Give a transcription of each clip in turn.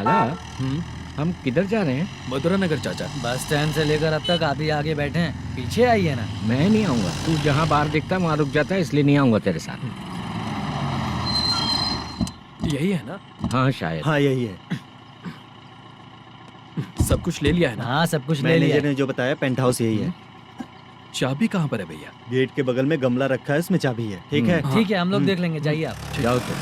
लाला, हम किधर जा रहे हैं? मथुरा नगर चाचा। बस स्टैंड से लेकर अब तक आप ही आगे बैठे हैं, पीछे आइए ना। मैं नहीं आऊंगा, तू जहाँ बाहर दिखता है वहाँ रुक जाता है, इसलिए नहीं आऊंगा तेरे साथ। यही है ना? हाँ शायद। हाँ यही है। सब कुछ ले लिया है ना? हाँ सब कुछ ले लिया। मैनेजर ने जो बताया पेंट हाउस यही है। चाबी कहाँ पर है भैया? गेट के बगल में गमला रखा है, उसमें चाबी है। ठीक है? ठीक है, हम लोग देख लेंगे, जाइए आप। जाओ तो।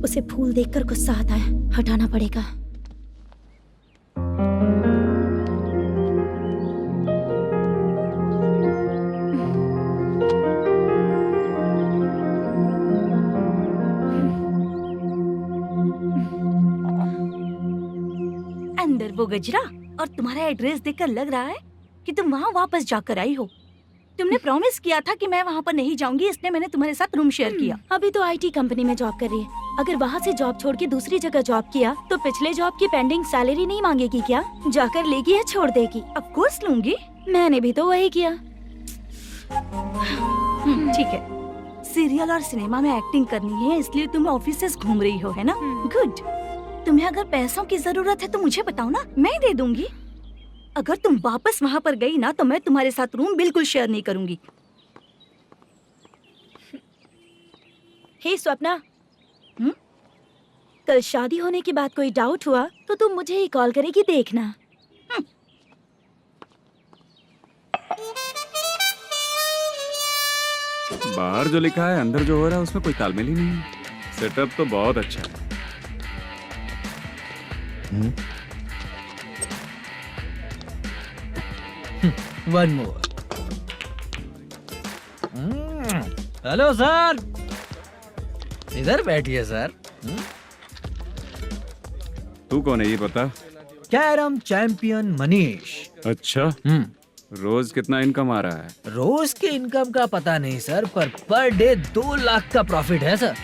उसे फूल देखकर गुस्सा आता है, हटाना पड़ेगा। अंदर वो गजरा और तुम्हारा एड्रेस देखकर लग रहा है कि तुम वहाँ वापस जाकर आई हो। तुमने प्रॉमिस किया था कि मैं वहाँ पर नहीं जाऊंगी, इसलिए मैंने तुम्हारे साथ रूम शेयर किया। अभी तो आईटी कंपनी में जॉब कर रही है। अगर वहाँ से जॉब छोड़ के दूसरी जगह जॉब किया तो पिछले जॉब की पेंडिंग सैलरी नहीं मांगेगी क्या? जाकर लेगी या छोड़ देगी? ऑफ कोर्स लूंगी। मैंने भी तो वही किया। ठीक है, सीरियल और सिनेमा में एक्टिंग करनी है, इसलिए तुम ऑफिसेस घूम रही हो, है ना? गुड। तुम्हें अगर पैसों की जरूरत है तो मुझे बताओ ना, मैं दे दूंगी। अगर तुम वापस वहाँ पर गई ना तो मैं तुम्हारे साथ रूम बिल्कुल शेयर नहीं करूंगी। हे स्वप्ना, कल शादी होने की बात कोई डाउट हुआ तो तुम मुझे ही कॉल करेगी, देखना। बाहर जो लिखा है अंदर जो हो रहा है उसमें कोई तालमेल ही नहीं है। सेटअप तो बहुत अच्छा है। One more. हेलो सर, इधर बैठिए सर। तू कौन है ये पता? Carrom champion Manish. अच्छा, रोज कितना इनकम आ रहा है? रोज के इनकम का पता नहीं सर, पर डे 2 लाख का प्रॉफिट है सर।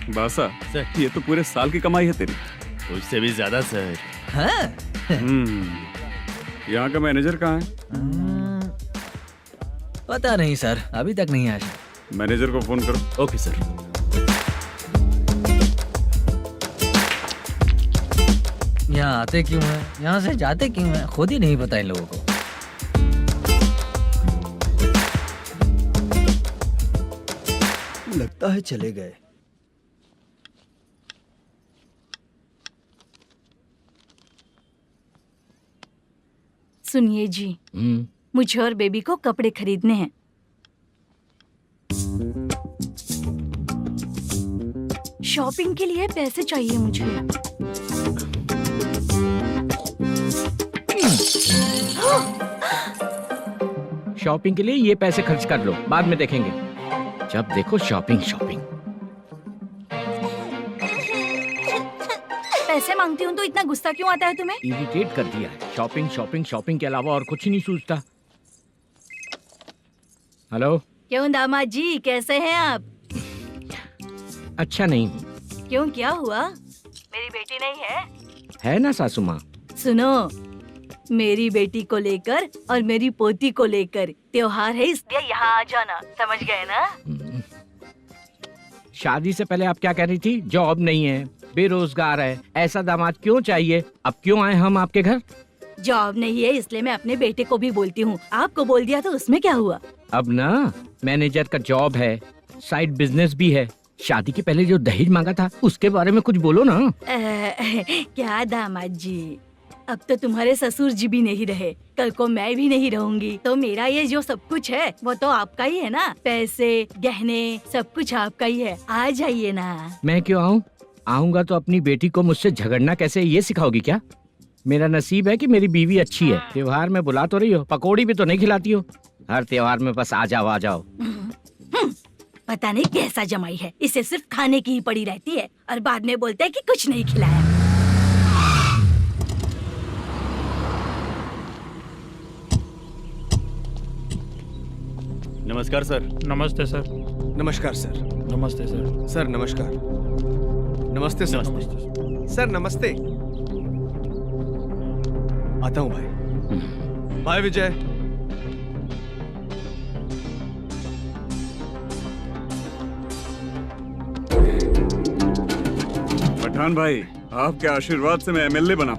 बासा सर, ये तो पूरे साल की कमाई है तेरी। उससे भी ज्यादा सर। हाँ? यहाँ का मैनेजर कहाँ है? पता नहीं सर, अभी तक नहीं आया। मैनेजर को फोन करो। Okay sir. यहाँ आते क्यों हैं, यहाँ से जाते क्यों हैं, खुद ही नहीं पता इन लोगों को। लगता है चले गए। सुनिए जी, मुझे और बेबी को कपड़े खरीदने हैं। शॉपिंग के लिए पैसे चाहिए मुझे। शॉपिंग के लिए ये पैसे खर्च कर लो, बाद में देखेंगे। जब देखो शॉपिंग शॉपिंग। पैसे मांगती हूँ तो इतना गुस्सा क्यों आता है तुम्हें? इरिटेट कर दिया है। शॉपिंग शॉपिंग शॉपिंग के अलावा और कुछ ही नहीं सूझता। हेलो। क्यों दामाद जी, कैसे हैं आप? अच्छा नहीं। क्यों, क्या हुआ? मेरी बेटी नहीं है? है ना सासू माँ। सुनो, मेरी बेटी को लेकर और मेरी पोती को लेकर त्योहार है, इसलिए यहाँ आ जाना, समझ गए ना? शादी से पहले आप क्या कह रही थी? जॉब नहीं है, बेरोजगार है, ऐसा दामाद क्यों चाहिए? अब क्यों आए हम आपके घर? जॉब नहीं है इसलिए मैं अपने बेटे को भी बोलती हूँ, आपको बोल दिया तो उसमें क्या हुआ? अब ना मैनेजर का जॉब है, साइड बिजनेस भी है। शादी के पहले जो दहेज मांगा था उसके बारे में कुछ बोलो ना। क्या दामाद जी, अब तो तुम्हारे ससुर जी भी नहीं रहे, कल को मैं भी नहीं रहूंगी, तो मेरा ये जो सब कुछ है वो तो आपका ही है ना। पैसे, गहने, सब कुछ आपका ही है। आ जाइए ना। मैं क्यों आऊँ? आऊंगा तो अपनी बेटी को मुझसे झगड़ना कैसे ये सिखाओगी क्या? मेरा नसीब है कि मेरी बीवी अच्छी है। त्योहार में बुला तो रही हो, पकौड़ी भी तो नहीं खिलाती हो। हर त्योहार में बस आ जाओ आ जाओ। पता नहीं कैसा जमाई है, इसे सिर्फ खाने की ही पड़ी रहती है और बाद में बोलते हैं कि कुछ नहीं खिलाया। नमस्कार सर। नमस्ते सर। नमस्कार सर। नमस्ते सर। सर नमस्कार। नमस्ते सर। सर नमस्ते। आता हूँ भाई। बाय विजय। पठान भाई, आपके आशीर्वाद से मैं एमएलए बना।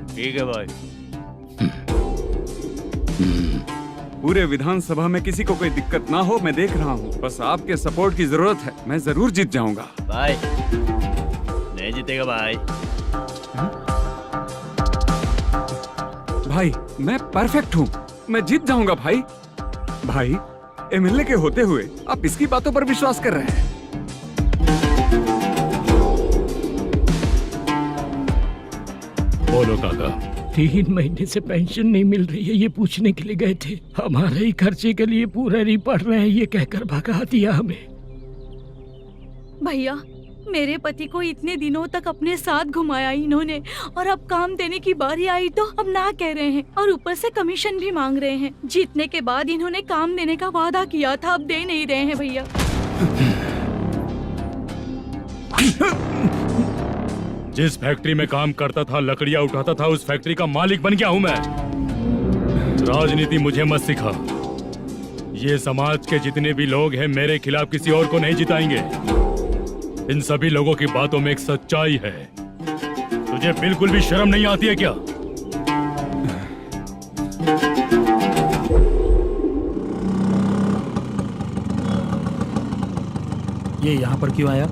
ठीक है भाई। पूरे विधानसभा में किसी को कोई दिक्कत ना हो, मैं देख रहा हूँ। बस आपके सपोर्ट की जरूरत है, मैं जरूर जीत जाऊंगा। भाई नहीं जीतेगा भाई। भाई मैं परफेक्ट हूँ, मैं जीत जाऊंगा भाई। भाई एमएलए के होते हुए आप इसकी बातों पर विश्वास कर रहे हैं। बोलो काका। 3 महीने से पेंशन नहीं मिल रही है, ये पूछने के लिए गए थे। हमारे ही खर्चे के लिए पूरा नहीं पड़ रहे हैं, ये कहकर भगा दिया हमें। भैया, मेरे पति को इतने दिनों तक अपने साथ घुमाया इन्होंने, और अब काम देने की बारी आई तो अब ना कह रहे हैं और ऊपर से कमीशन भी मांग रहे हैं। जीतने के बाद इन्होंने काम देने का वादा किया था, अब दे नहीं रहे हैं भैया। जिस फैक्ट्री में काम करता था, लकड़ियां उठाता था, उस फैक्ट्री का मालिक बन गया हूं मैं। राजनीति मुझे मत सिखा। ये समाज के जितने भी लोग हैं मेरे खिलाफ किसी और को नहीं जिताएंगे। इन सभी लोगों की बातों में एक सच्चाई है। तुझे बिल्कुल भी शर्म नहीं आती है क्या? ये यहाँ पर क्यों आया?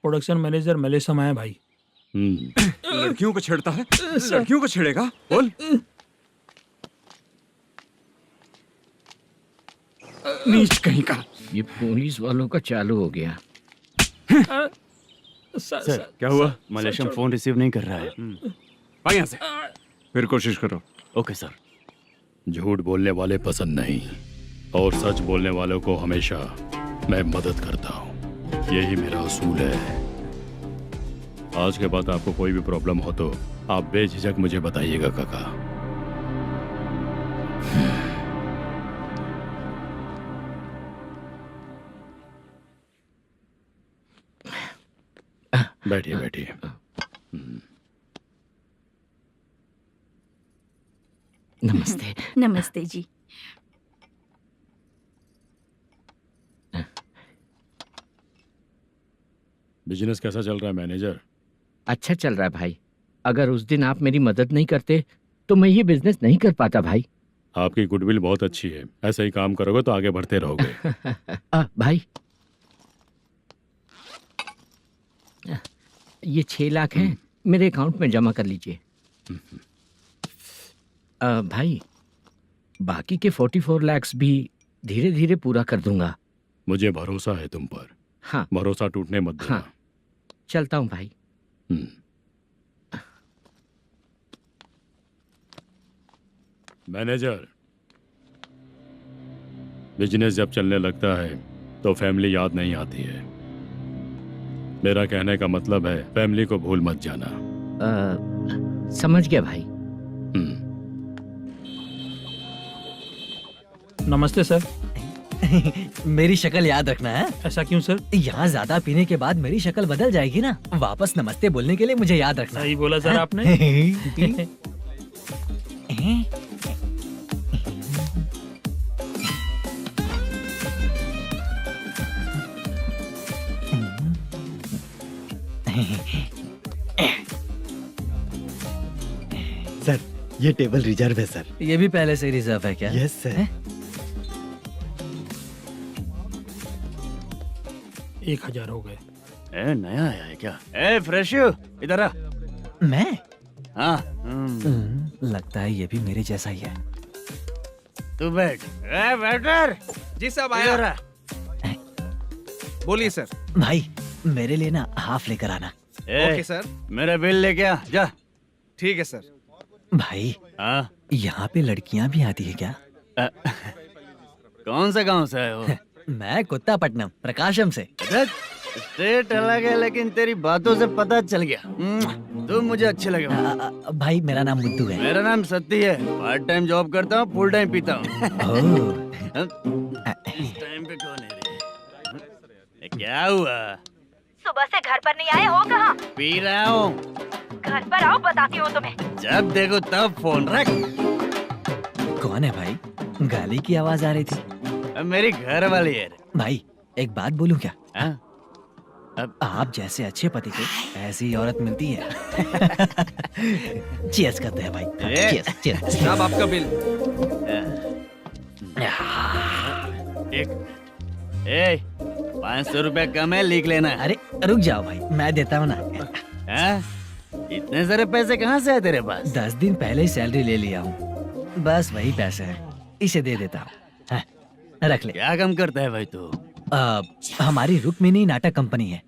प्रोडक्शन मैनेजर मलेशम आया भाई। लड़कियों को छेड़ता है, लड़कियों को छेड़ेगा? बोल। नीच कहीं का। ये पुलिस वालों का चालू हो गया। सर क्या हुआ? मलेशियन फोन रिसीव नहीं कर रहा है। भाई यहाँ से फिर कोशिश करो। Okay sir. झूठ बोलने वाले पसंद नहीं और सच बोलने वालों को हमेशा मैं मदद करता हूँ। यही मेरा असूल है। आज के बाद आपको कोई भी प्रॉब्लम हो तो आप बेझिझक मुझे बताइएगा काका। बैठिए बैठिए। नमस्ते। नमस्ते जी। बिजनेस कैसा चल रहा है मैनेजर? अच्छा चल रहा है भाई। अगर उस दिन आप मेरी मदद नहीं करते तो मैं ये बिजनेस नहीं कर पाता भाई। आपकी गुडविल बहुत अच्छी है, ऐसा ही काम करोगे तो आगे बढ़ते रहोगे। भाई ये 6 लाख हैं, मेरे अकाउंट में जमा कर लीजिए। भाई बाकी के 44 लाख भी धीरे धीरे पूरा कर दूंगा। मुझे भरोसा है तुम पर। हाँ भरोसा टूटने मत देना। हाँ चलता हूँ भाई। मैनेजर, बिजनेस जब चलने लगता है तो फैमिली याद नहीं आती है। मेरा कहने का मतलब है फैमिली को भूल मत जाना। समझ गया भाई। नमस्ते सर। मेरी शक्ल याद रखना है। ऐसा क्यों सर? यहाँ ज्यादा पीने के बाद मेरी शक्ल बदल जाएगी ना, वापस नमस्ते बोलने के लिए मुझे याद रखना। सही बोला सर आपने। सर ये टेबल रिजर्व है सर। ये भी पहले से रिजर्व है क्या? Yes sir. 1000 हो गए। ए नया आया है क्या? ए फ्रेश इधर आ। मैं? हाँ लगता है ये भी मेरे जैसा ही है। तू बैठ। ए वेटर। जी साहब आया। बोलिए सर। भाई मेरे लिए ना हाफ लेकर आना। Okay sir. मेरा बिल लेके आ जा। ठीक है सर। भाई हाँ यहाँ पे लड़कियाँ भी आती है क्या? कौन सा गांव से आए हो? मैं कुत्तापट्टनम प्रकाशम से। स्टेट अलग है लेकिन तेरी बातों से पता चल गया। तुम मुझे अच्छे लगे हो। भाई मेरा नाम मुद्दू है। मेरा नाम सत्ती है। पार्ट टाइम जॉब करता हूँ, फुल टाइम पीता हूँ। इस टाइम पे कौन है रे? ये क्या हुआ? सुबह से घर पर नहीं आए हो कहाँ? पी रहा हूँ। घर पर आओ, बताती हूँ तुम्हें। जब देखो तब फोन रख। कौन है भाई? गाली की आवाज आ रही थी। अब मेरी घर वाली है रे। भाई एक बात बोलूं क्या? हाँ? आप जैसे अच्छे पति को ऐसी औरत मिलती है। चीयर्स करते हैं भाई। Cheers cheers. साहब आपका बिल। एक 500 रुपया कम है, लिख लेना। अरे रुक जाओ भाई, मैं देता हूँ ना। हाँ? इतने सारे पैसे कहाँ से है तेरे पास? 10 दिन पहले ही सैलरी ले लिया हूँ, बस वही पैसे हैं, इसे दे देता हूँ। हाँ, रख ले। क्या काम करता है भाई तू? हमारी रुक्मिणी नाटक कंपनी है।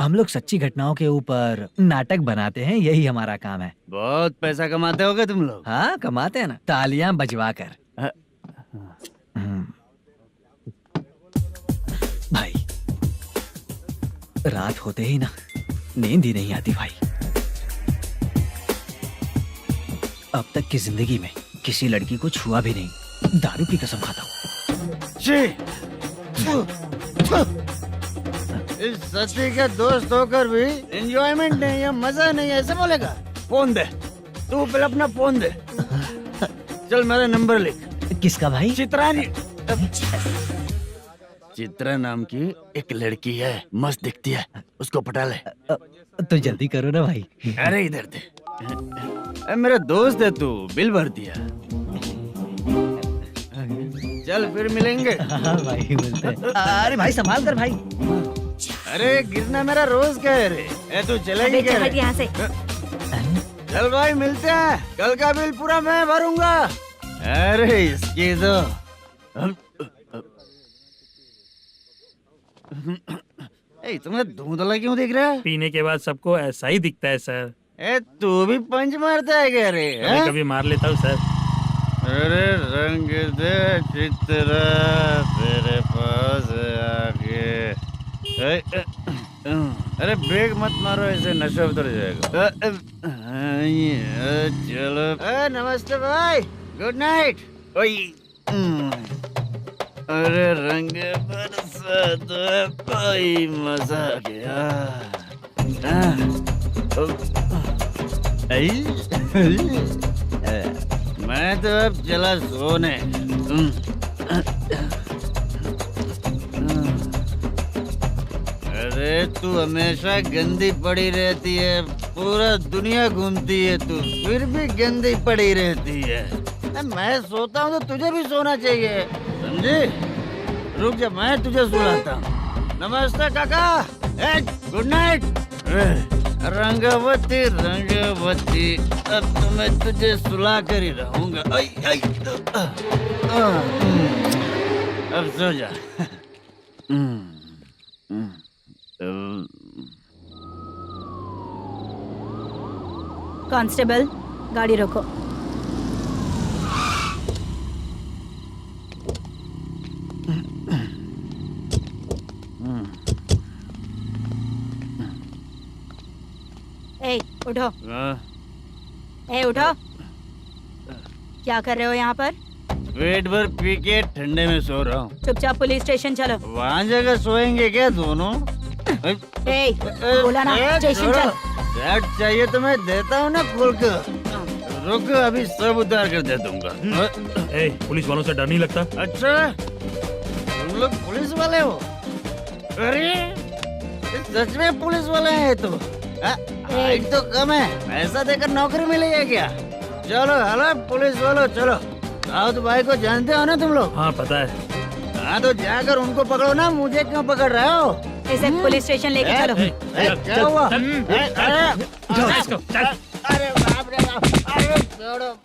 हम लोग सच्ची घटनाओं के ऊपर नाटक बनाते हैं, यही हमारा काम है। बहुत पैसा कमाते होगे तुम लोग। हाँ कमाते हैं ना, तालियां बजवा कर। भाई रात होते ही ना नींद ही नहीं आती भाई। अब तक की जिंदगी में किसी लड़की को छुआ भी नहीं, दारू की कसम खाता हूँ। इस सच्ची के दोस्त होकर भी एंजॉयमेंट नहीं है, मजा नहीं है, ऐसे बोलेगा? फोन दे, तू पहले अपना फोन दे। चल मेरा नंबर लिख। किसका भाई? चित्रानी। चित्रा नाम की एक लड़की है, मस्त दिखती है, उसको पटा ले। तो जल्दी करो ना भाई। अरे इधर दे। मेरा दोस्त है, तू बिल भर दिया। चल फिर मिलेंगे। हाँ भाई मिलते हैं। अरे भाई संभाल कर भाई। अरे गिरना मेरा रोज का है रे। तू चलेगी क्या? यहाँ से। चल भाई मिलते हैं, कल का बिल पूरा मैं भरूंगा। अरे इसकी तो तुम्हें धुंधला क्यों दिख रहा है? पीने के बाद सबको ऐसा ही दिखता है सर। तू भी पंच मारता है क्या रे? कभी कभी मार लेता हूँ सर। अरे रंग दे चित्रा तेरे पास आके। अरे ब्रेक मत मारो, ऐसे नशा उतर जाएगा। चलो। नमस्ते भाई, गुड नाइट। अरे रंग बरसात भाई, मजा आ गया। मैं तो अब चला सोने। अरे तू हमेशा गंदी पड़ी रहती है, पूरा दुनिया घूमती है तू, फिर भी गंदी पड़ी रहती है। मैं सोता हूँ तो तुझे भी सोना चाहिए, समझे? रुक जा, मैं तुझे सुलाता हूँ। नमस्ते काका, गुड नाइट। रंगवती रंगवती, अब तो मैं तुझे सुला कर ही रहूंगा। अब सो जा। कांस्टेबल, गाड़ी रोको। ए, उठो। उठो। क्या कर रहे हो यहाँ पर? पेट भर पी के ठंडे में सो रहा हूँ। चुपचाप पुलिस स्टेशन चलो। वहाँ जगह सोएंगे क्या दोनों? बोला ना, स्टेशन चल। शर्ट चाहिए तो मैं देता हूँ ना खोल कर। रुक, अभी सब उतार कर दे दूंगा। पुलिस वालों से डर नहीं लगता? अच्छा, तुम लोग पुलिस वाले हो? अरे सच में पुलिस वाले हैं तो? हाइट तो कम है, पैसा देकर नौकरी मिलेगी क्या? चलो हेलो पुलिस वालों, चलो। साउथ भाई को जानते हो ना तुम लोग? हाँ पता है। हाँ तो जाकर उनको पकड़ो ना, मुझे क्यों पकड़ रहे हो? इसे पुलिस स्टेशन लेके चलो। क्या हुआ? चल। अरे बाप रे बाप, अरे छोड़ो।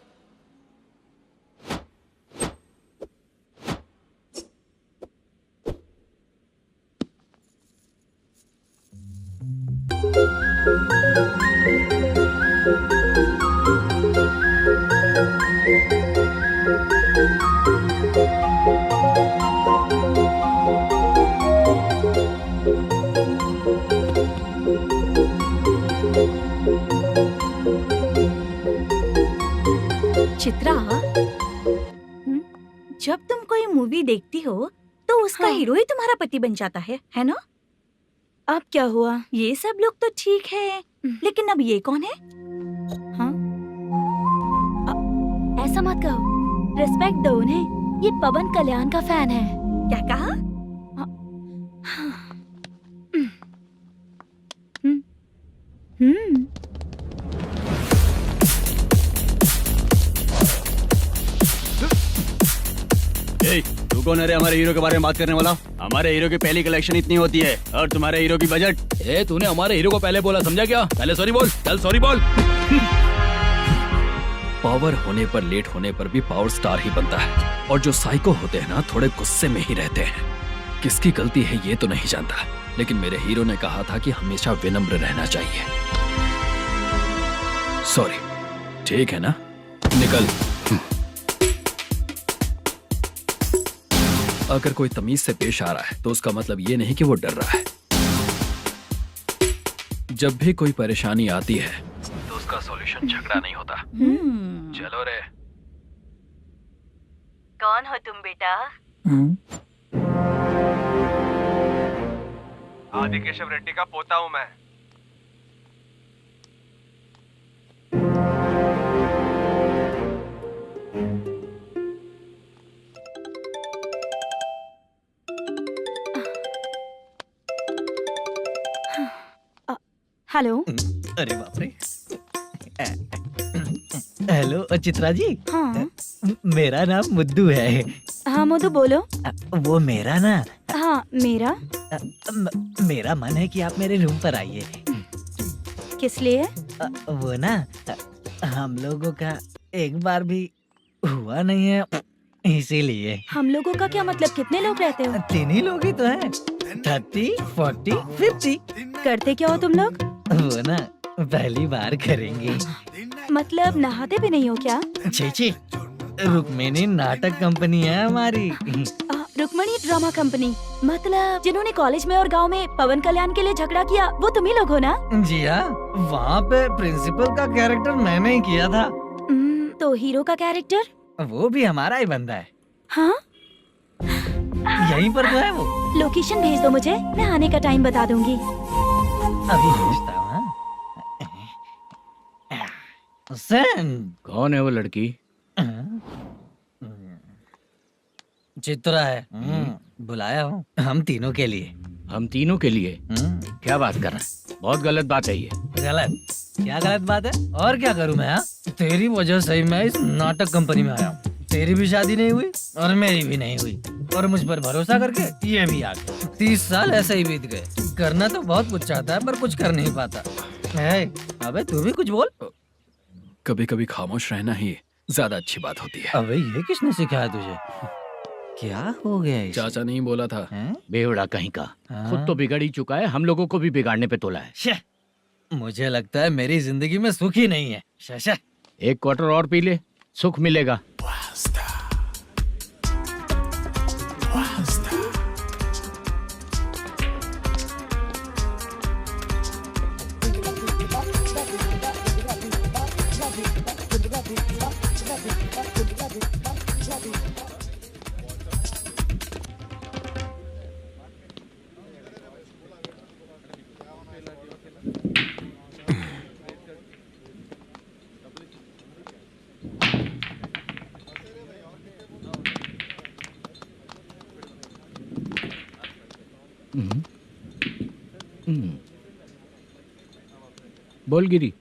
चित्रा, जब तुम कोई मूवी देखती हो तो उसका हाँ। हीरो ही तुम्हारा पति बन जाता है ना? अब क्या हुआ? ये सब लोग तो ठीक है, लेकिन अब ये कौन है? हाँ? ऐसा मत कहो, रिस्पेक्ट दो उन्हें। ये पवन कल्याण का फैन है। क्या कहा? तू कौन है रे हमारे हीरो के बारे में बात करने वाला? हमारे हीरो की पहली कलेक्शन इतनी होती है और तुम्हारे हीरो की बजट। तूने हमारे हीरो को पहले बोला, समझा क्या? पहले सॉरी बोल, चल सॉरी बोल। पावर होने पर, लेट होने पर भी पावर स्टार ही बनता है। और जो साइको होते हैं ना, थोड़े गुस्से में ही रहते हैं। किसकी गलती है ये तो नहीं जानता, लेकिन मेरे हीरो ने कहा था कि हमेशा विनम्र रहना चाहिए। सॉरी, ठीक है ना? निकल। अगर कोई तमीज से पेश आ रहा है तो उसका मतलब ये नहीं कि वो डर रहा है। जब भी कोई परेशानी आती है तो उसका सॉल्यूशन झगड़ा नहीं होता। चलो रे। कौन हो तुम बेटा? आदि केशव रेड्डी का पोता हूँ मैं। हेलो। अरे बाप रे। हेलो चित्रा जी। हाँ मेरा नाम मुद्दू है। हाँ मधु बोलो। वो मेरा ना, हाँ मेरा। मेरा मन है कि आप मेरे रूम पर आइए। किस लिए? वो ना, हम लोगों का एक बार भी हुआ नहीं है, इसीलिए। हम लोगों का क्या मतलब? कितने लोग रहते हो? 3 ही लोग ही तो हैं। 30, 40, 50। करते क्या हो तुम लोग? वो ना पहली बार करेंगे। मतलब नहाते भी नहीं हो क्या? छी, रुक्मिणी नाटक कंपनी है हमारी। Rukmani drama company? मतलब जिन्होंने कॉलेज में और गांव में पवन कल्याण के लिए झगड़ा किया, वो तुम ही लोग हो ना? जी हाँ, वहाँ पे प्रिंसिपल का कैरेक्टर मैंने ही किया था। तो हीरो का कैरेक्टर? वो भी हमारा ही बंदा है। हाँ? यहीं पर तो है वो। लोकेशन भेज दो मुझे, मैं आने का टाइम बता दूंगी। अभी भेजता हूँ। हुसैन। कौन है वो लड़की? चित्रा है। बुलाया हूँ हम तीनों के लिए। हम तीनों के लिए? क्या बात कर रहा है? बहुत गलत बात है ये। गलत? क्या गलत बात है? और क्या करूँ मैं? तेरी वजह से ही मैं इस नाटक कंपनी में आया हूँ। तेरी भी शादी नहीं हुई और मेरी भी नहीं हुई, और मुझ पर भरोसा करके ये भी आ गया। 30 साल ऐसे ही बीत गए। करना तो बहुत कुछ चाहता है पर कुछ कर नहीं पाता। अबे तू भी कुछ बोल। कभी कभी खामोश रहना ही ज्यादा अच्छी बात होती है। अबे ये किसने सिखाया तुझे? क्या हो गया इसे? चाचा नहीं बोला था। बेवड़ा कहीं का। खुद तो बिगड़ ही चुका है, हम लोगों को भी बिगाड़ने पे तोला है। मुझे लगता है मेरी जिंदगी में सुख ही नहीं है। शशा। एक क्वार्टर और पी ले, सुख मिलेगा। बोल गिरी।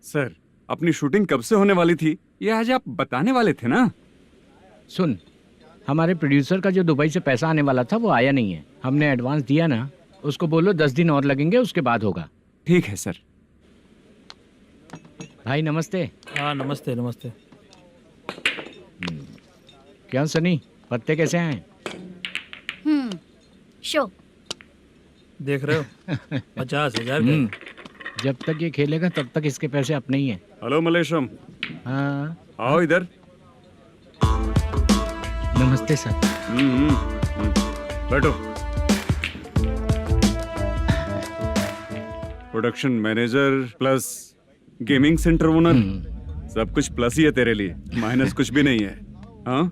सर, अपनी शूटिंग कब से होने वाली थी ये आज आप बताने वाले थे ना? सुन, हमारे प्रोड्यूसर का जो दुबई से पैसा आने वाला था वो आया नहीं है। हमने एडवांस दिया ना, उसको बोलो 10 दिन और लगेंगे, उसके बाद होगा। ठीक है सर। भाई नमस्ते। हाँ नमस्ते नमस्ते। क्या सनी, पत्ते कैसे हैं? शो देख रहे हो 50,000 का। जब तक ये खेलेगा तब तक इसके पैसे अपने ही हैं। हेलो मलेशम। हाँ आओ इधर। नमस्ते सर। बैठो। Production manager plus gaming centre owner, सब कुछ प्लस ही है तेरे लिए, माइनस कुछ भी नहीं है। हाँ,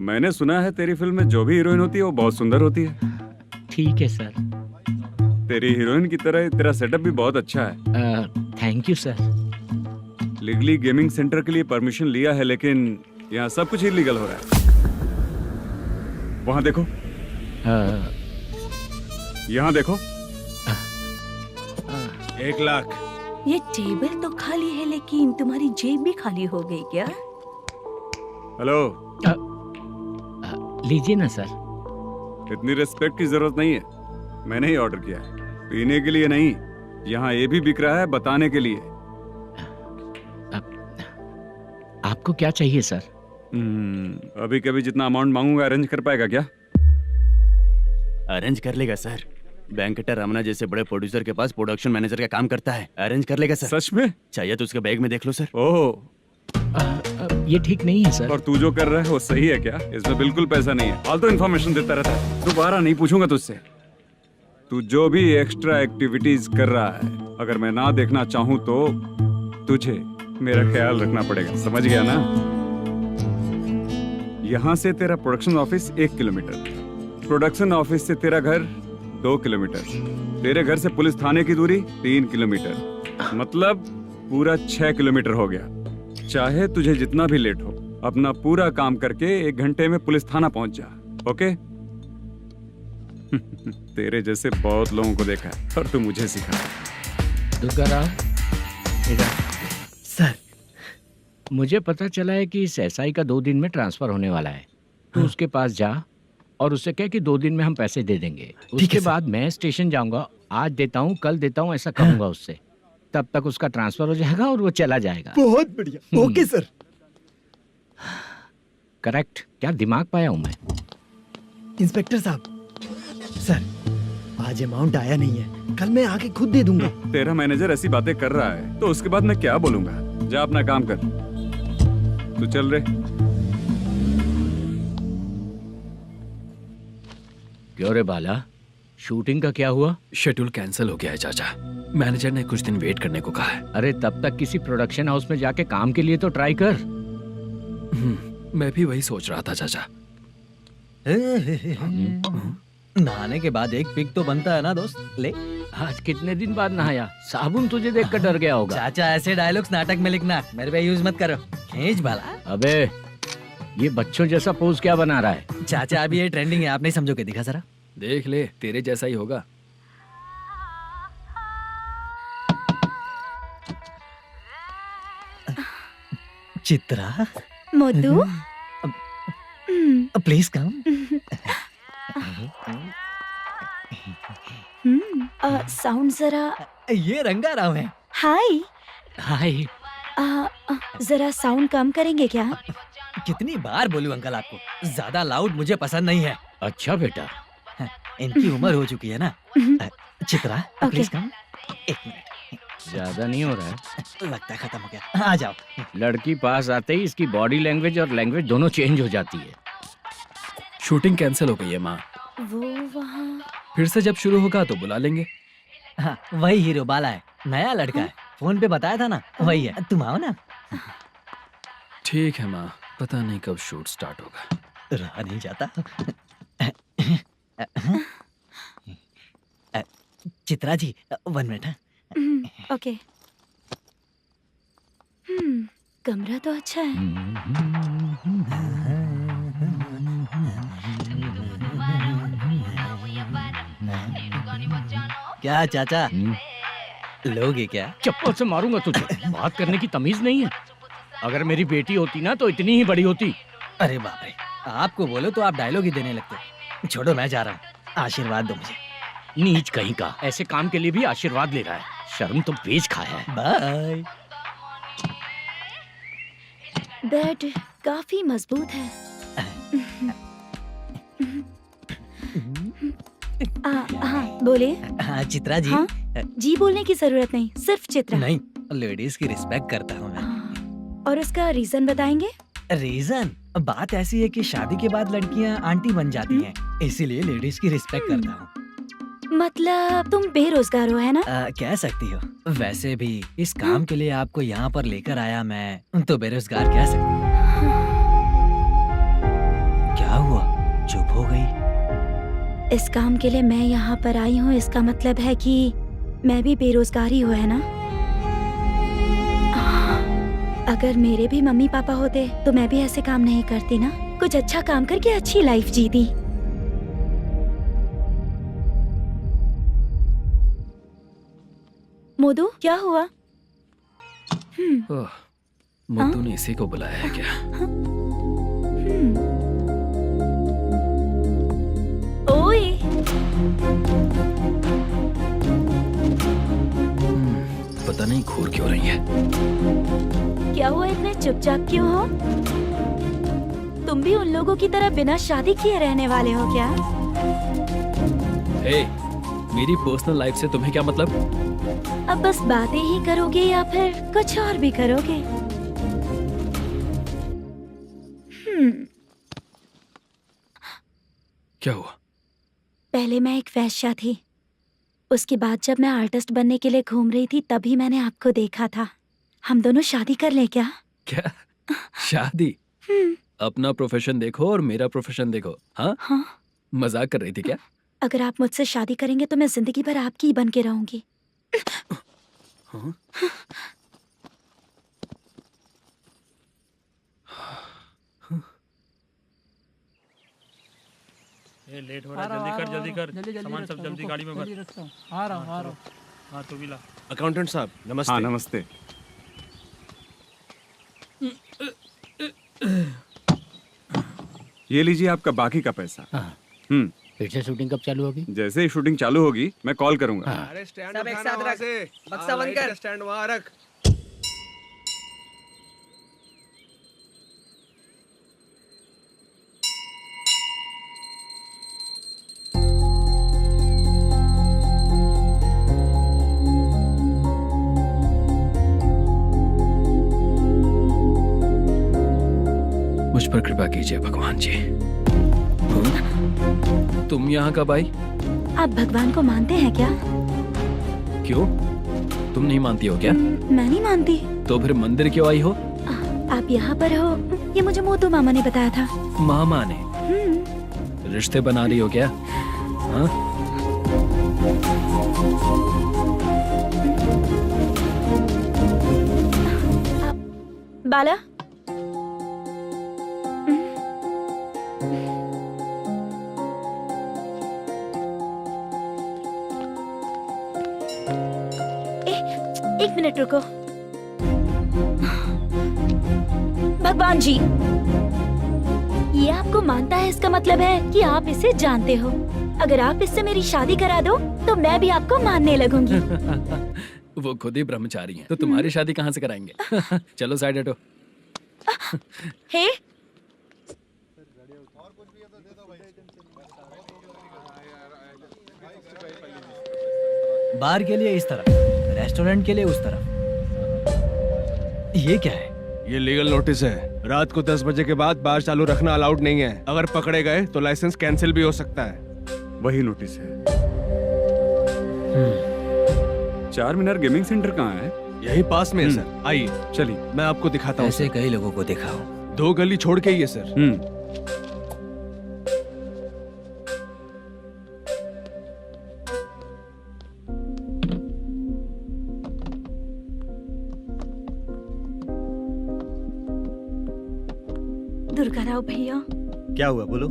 मैंने सुना है तेरी फिल्म में जो भी हीरोइन होती है वो बहुत सुंदर होती है। ठीक है सर। तेरी हीरोइन की तरह तेरा सेटअप भी बहुत अच्छा है। Thank you sir. Legally gaming centre के लिए परमिशन लिया है, लेकिन यहाँ सब कुछ इलीगल हो रहा है। वहाँ देखो, यहाँ देखो। 1 लाख। ये टेबल तो खाली है लेकिन तुम्हारी जेब भी खाली हो गई क्या? हेलो, लीजिए ना सर। इतनी रिस्पेक्ट की जरूरत नहीं है, मैंने ही ऑर्डर किया है। पीने के लिए नहीं, यहाँ ये भी बिक रहा है बताने के लिए। आपको क्या चाहिए सर? अभी कभी जितना अमाउंट मांगूंगा अरेंज कर पाएगा क्या? अरेंज कर लेगा सर। वेंकटा रमना जैसे बड़े प्रोड्यूसर के पास प्रोडक्शन मैनेजर का काम करता है, अरेंज कर लेगा सर। सच में? चाहिए तो उसके बैग में देख लो सर। ओह, ये ठीक नहीं है सर। और तू जो कर रहा है वो सही है क्या? इसमें बिल्कुल पैसा नहीं है, फालतू इन्फॉर्मेशन देता रहता है। दोबारा नहीं पूछूंगा तुझसे। तू जो भी एक्स्ट्रा एक्टिविटीज कर रहा है, अगर मैं ना देखना चाहूँ तो तुझे मेरा ख्याल रखना पड़ेगा, समझ गया ना? यहाँ से तेरा production office 1 kilometre, production office से तेरा घर 2 किलोमीटर, तेरे घर से पुलिस थाने की दूरी 3 किलोमीटर, मतलब पूरा 6 किलोमीटर हो गया। चाहे तुझे जितना भी लेट हो, अपना पूरा काम करके 1 घंटे में पुलिस थाना पहुंच जा, ओके? तेरे जैसे बहुत लोगों को देखा है और तू मुझे सिखा। सर, मुझे पता चला है कि इस एसआई का 2 दिन में ट्रांसफर होने वाला है। तो उसके पास जा और उससे कह कि 2 दिन में हम पैसे दे देंगे। उसके बाद मैं स्टेशन जाऊंगा, आज देता हूँ कल देता हूँ ऐसा कहूंगा उससे। तब तक उसका ट्रांसफर हो जाएगा और वो चला जाएगा। बहुत बढ़िया, ओके सर। करेक्ट, क्या दिमाग पाया हूँ मैं। इंस्पेक्टर साहब, सर आज अमाउंट आया नहीं है, कल मैं आके खुद दे दूंगा। तेरा मैनेजर ऐसी बातें कर रहा है तो उसके बाद मैं क्या बोलूंगा? जा अपना काम कर, तू चल रे। क्यों रे बाला, शूटिंग का क्या हुआ? शेड्यूल कैंसिल हो गया है चाचा। मैनेजर ने कुछ दिन वेट करने को कहा है। अरे तब तक किसी प्रोडक्शन हाउस में जाके काम के लिए तो ट्राई कर। मैं भी वही सोच रहा था चाचा। नहाने के बाद एक पिक तो बनता है ना दोस्त। ले, आज कितने दिन बाद नहाया? साबुन तुझे देखकर डर गया होगा। चाचा ऐसे डायलॉग्स नाटक में लिखना, मेरे पे यूज मत करो। खींच बाला। अबे ये बच्चों जैसा पोज क्या बना रहा है? चाचा अभी ये ट्रेंडिंग है, आप नहीं समझोगे, दिखा जरा। देख ले, तेरे जैसा ही होगा। Chitra, Modu, please come. Sound जरा। ये रंगा राव है। हाय हाय। जरा साउंड कम करेंगे क्या? कितनी बार बोलूं अंकल आपको, ज्यादा लाउड मुझे पसंद नहीं है। अच्छा बेटा, इनकी उम्र हो चुकी है ना। Chitra, please come. 1 मिनट, ज्यादा नहीं हो रहा है? लगता है खत्म हो गया। आ जाओ। लड़की पास आते ही इसकी बॉडी लैंग्वेज और लैंग्वेज दोनों चेंज हो जाती है। शूटिंग कैंसिल हो गई है माँ। वो वहाँ। फिर से जब शुरू होगा तो बुला लेंगे। हाँ, वही हीरो बाला है, नया लड़का है। फोन पे बताया था ना, वही है। तुम आओ ना। ठीक है माँ, पता नहीं कब शूट स्टार्ट होगा। रहा नहीं जाता। चित्रा जी 1 मिनट। ओके। कमरा तो अच्छा है। क्या चाचा, लोगे क्या? चप्पल से मारूंगा तुझे। बात करने की तमीज नहीं है। अगर मेरी बेटी होती ना तो इतनी ही बड़ी होती। अरे बाप रे, आपको बोलो तो आप डायलॉग ही देने लगते। छोड़ो, मैं जा रहा हूँ, आशीर्वाद दो मुझे। नीच कहीं का, ऐसे काम के लिए भी आशीर्वाद ले रहा है। शर्म तो बेच खाया है। बाय। बेड काफी मजबूत है। हाँ बोलिए। हाँ चित्रा जी। हाँ? जी बोलने की जरूरत नहीं, सिर्फ चित्रा। नहीं, लेडीज की रिस्पेक्ट करता हूँ मैं। और उसका रीजन बताएंगे? रीजन बात ऐसी है कि शादी के बाद लड़कियाँ आंटी बन जाती हैं, इसीलिए लेडीज की रिस्पेक्ट करता हूँ। मतलब तुम बेरोजगार हो, है ना? कह सकती हो। वैसे भी इस काम के लिए आपको यहाँ पर लेकर आया मैं, तो बेरोजगार कह सकती हूँ। क्या हुआ, चुप हो गई? इस काम के लिए मैं यहाँ पर आई हूँ, इसका मतलब है कि मैं भी बेरोजगार ही हूँ, है ना? अगर मेरे भी मम्मी पापा होते तो मैं भी ऐसे काम नहीं करती ना, कुछ अच्छा काम करके अच्छी लाइफ जीती। मोदू, क्या हुआ? ओह, मुद्दू ने इसी को बुलाया है क्या? ओए, पता नहीं घूर क्यों रही है। क्या हुआ, इतने चुपचाप क्यों हो? तुम भी उन लोगों की तरह बिना शादी किए रहने वाले हो क्या? हे, मेरी पर्सनल लाइफ से तुम्हें क्या मतलब? अब बस बातें ही करोगे या फिर कुछ और भी करोगे? क्या हुआ? पहले मैं एक वेश्या थी, उसके बाद जब मैं आर्टिस्ट बनने के लिए घूम रही थी तभी मैंने आपको देखा था। हम दोनों शादी कर ले क्या? क्या शादी? अपना प्रोफेशन देखो और मेरा प्रोफेशन देखो। हाँ? हाँ। मजाक कर रही थी क्या? अगर आप मुझसे शादी करेंगे तो मैं जिंदगी भर आपकी ही बन के रहूंगी। हाँ? ये लेट हो रहा है, जल्दी कर, सामान सब जल्दी गाड़ी में भर। आ रहा हूँ। हाँ तू भी ला। अकाउंटेंट साहब नमस्ते। हाँ नमस्ते। ये लीजिए आपका बाकी का पैसा। फिर से शूटिंग कब चालू होगी? जैसे ही शूटिंग चालू होगी मैं कॉल करूंगा। अरे स्टैंड सब एक उठाना साथ वहाँ रख। से। बक्सा बंद कर। स्टैंड वहाँ रख। मुझ पर कृपा कीजिए भगवान जी। तुम यहाँ कब आई? आप भगवान को मानते हैं क्या? क्यों? तुम नहीं मानती हो क्या? मैं नहीं मानती। तो फिर मंदिर क्यों आई हो? आप यहाँ पर हो ये मुझे मोदू मामा ने बताया था। मामा ने? रिश्ते बना रही हो क्या? हाँ? बाला, एक मिनट रुको। भगवान जी, ये आपको मानता है, इसका मतलब है कि आप इसे जानते हो। अगर आप इससे मेरी शादी करा दो तो मैं भी आपको मानने लगूंगी। वो खुद ही ब्रह्मचारी हैं, तो तुम्हारी शादी कहाँ से कराएंगे? चलो साइड हटो। हे, बार के लिए इस तरफ, रेस्टोरेंट के लिए उस तरफ। ये क्या है? ये लीगल नोटिस है। रात को 10 बजे के बाद बार चालू रखना अलाउड नहीं है। अगर पकड़े गए तो लाइसेंस कैंसिल भी हो सकता है। वही नोटिस है। चार मीनार गेमिंग सेंटर कहाँ है? यही पास में है सर। आइए चलिए मैं आपको दिखाता हूँ। ऐसे कई लोगों को देखा हूँ। 2 गली छोड़ के ही है सर। दुर्गा राव भैया, क्या हुआ बोलो।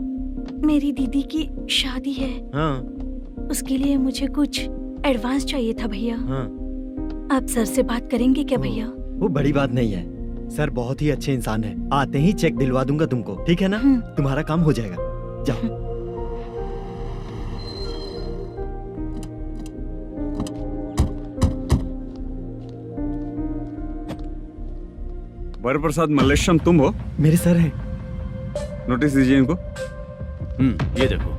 मेरी दीदी की शादी है। हाँ उसके लिए मुझे कुछ एडवांस चाहिए था भैया। हाँ। आप सर से बात करेंगे क्या भैया? वो बड़ी बात नहीं है, सर बहुत ही अच्छे इंसान है। आते ही चेक दिलवा दूंगा तुमको, ठीक है ना? तुम्हारा काम हो जाएगा। जाओ। वर प्रसाद मल्लेश्वरम तुम हो? मेरे सर हैं। नोटिस दीजिए इनको। ये देखो।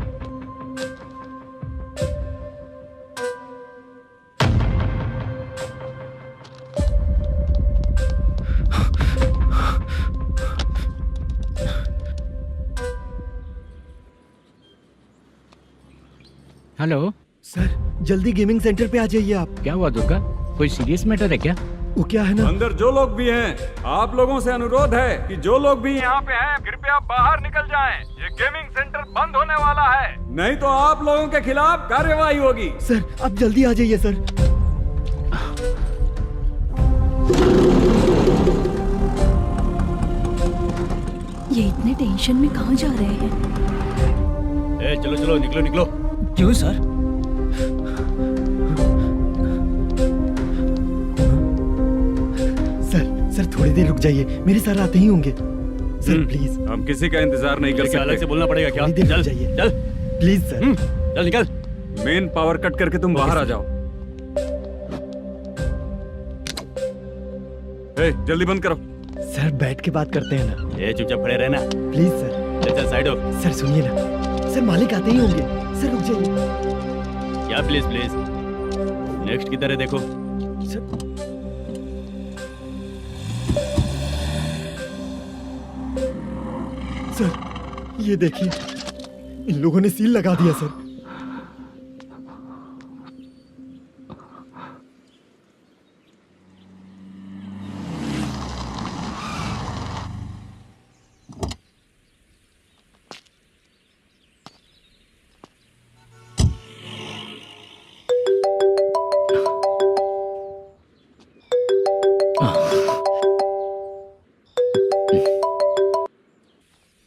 हेलो, सर जल्दी गेमिंग सेंटर पे आ जाइए आप। क्या हुआ दुर्गा, कोई सीरियस मैटर है क्या? वो क्या है ना, अंदर जो लोग भी हैं, आप लोगों से अनुरोध है कि जो लोग भी यहाँ पे हैं कृपया बाहर निकल जाएं। ये गेमिंग सेंटर बंद होने वाला है, नहीं तो आप लोगों के खिलाफ कार्यवाही होगी। सर आप जल्दी आ जाइए सर। ये इतने टेंशन में कहाँ जा रहे हैं? चलो चलो निकलो निकलो। क्यों सर? सर थोड़ी देर रुक जाइए, मेरे सर आते ही होंगे। Sir please. हम किसी का इंतजार नहीं कर सकते। अलग से बोलना पड़ेगा क्या? थोड़ी देर चल रुक जाइए चल प्लीज सर। चल निकल। मेन पावर कट करके तुम बाहर आ जाओ। जल्दी बंद करो। सर बैठ के बात करते हैं ना। ये चुपचाप खड़े रहना प्लीज सर। चल साइड हो। सर सुनिए ना, सर मालिक आते ही होंगे। सर रुक जाइए। क्या प्लीज प्लीज, नेक्स्ट की तरह देखो। सर ये देखिए, इन लोगों ने सील लगा दिया सर।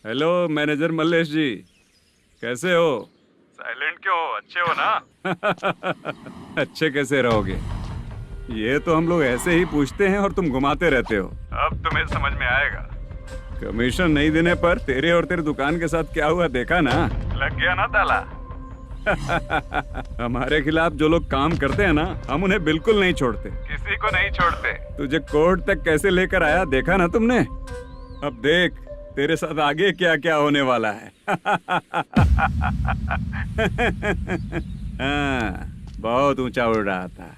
हेलो मैनेजर मल्लेश जी, कैसे हो? साइलेंट क्यों हो? अच्छे हो ना? अच्छे कैसे रहोगे? ये तो हम लोग ऐसे ही पूछते हैं और तुम घुमाते रहते हो। अब तुम्हें समझ में आएगा। कमीशन नहीं देने पर तेरे और तेरी दुकान के साथ क्या हुआ देखा ना? लग गया ना ताला। हमारे खिलाफ जो लोग काम करते हैं ना, हम उन्हें बिल्कुल नहीं छोड़ते, किसी को नहीं छोड़ते। तुझे कोर्ट तक कैसे लेकर आया देखा ना तुमने? अब देख तेरे साथ आगे क्या क्या होने वाला है। हाँ, बहुत ऊंचा उड़ रहा था।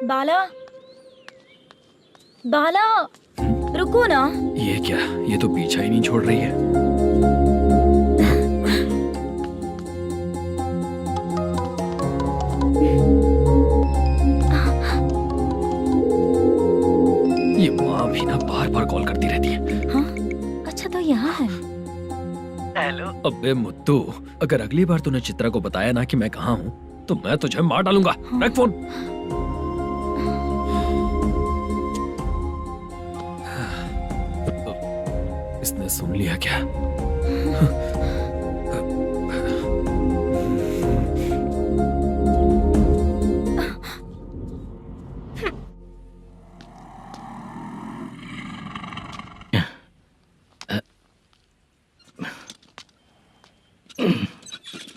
बाला, बाला, रुको ना। ये क्या, ये तो पीछा ही नहीं छोड़ रही है। ये माँ भी ना बार बार कॉल करती रहती है। हाँ? अच्छा तो यहाँ है। हेलो। अबे मुत्तू, अगर अगली बार तूने चित्रा को बताया ना कि मैं कहाँ हूँ तो मैं तुझे मार डालूंगा। रख फोन। इसने सुन लिया क्या?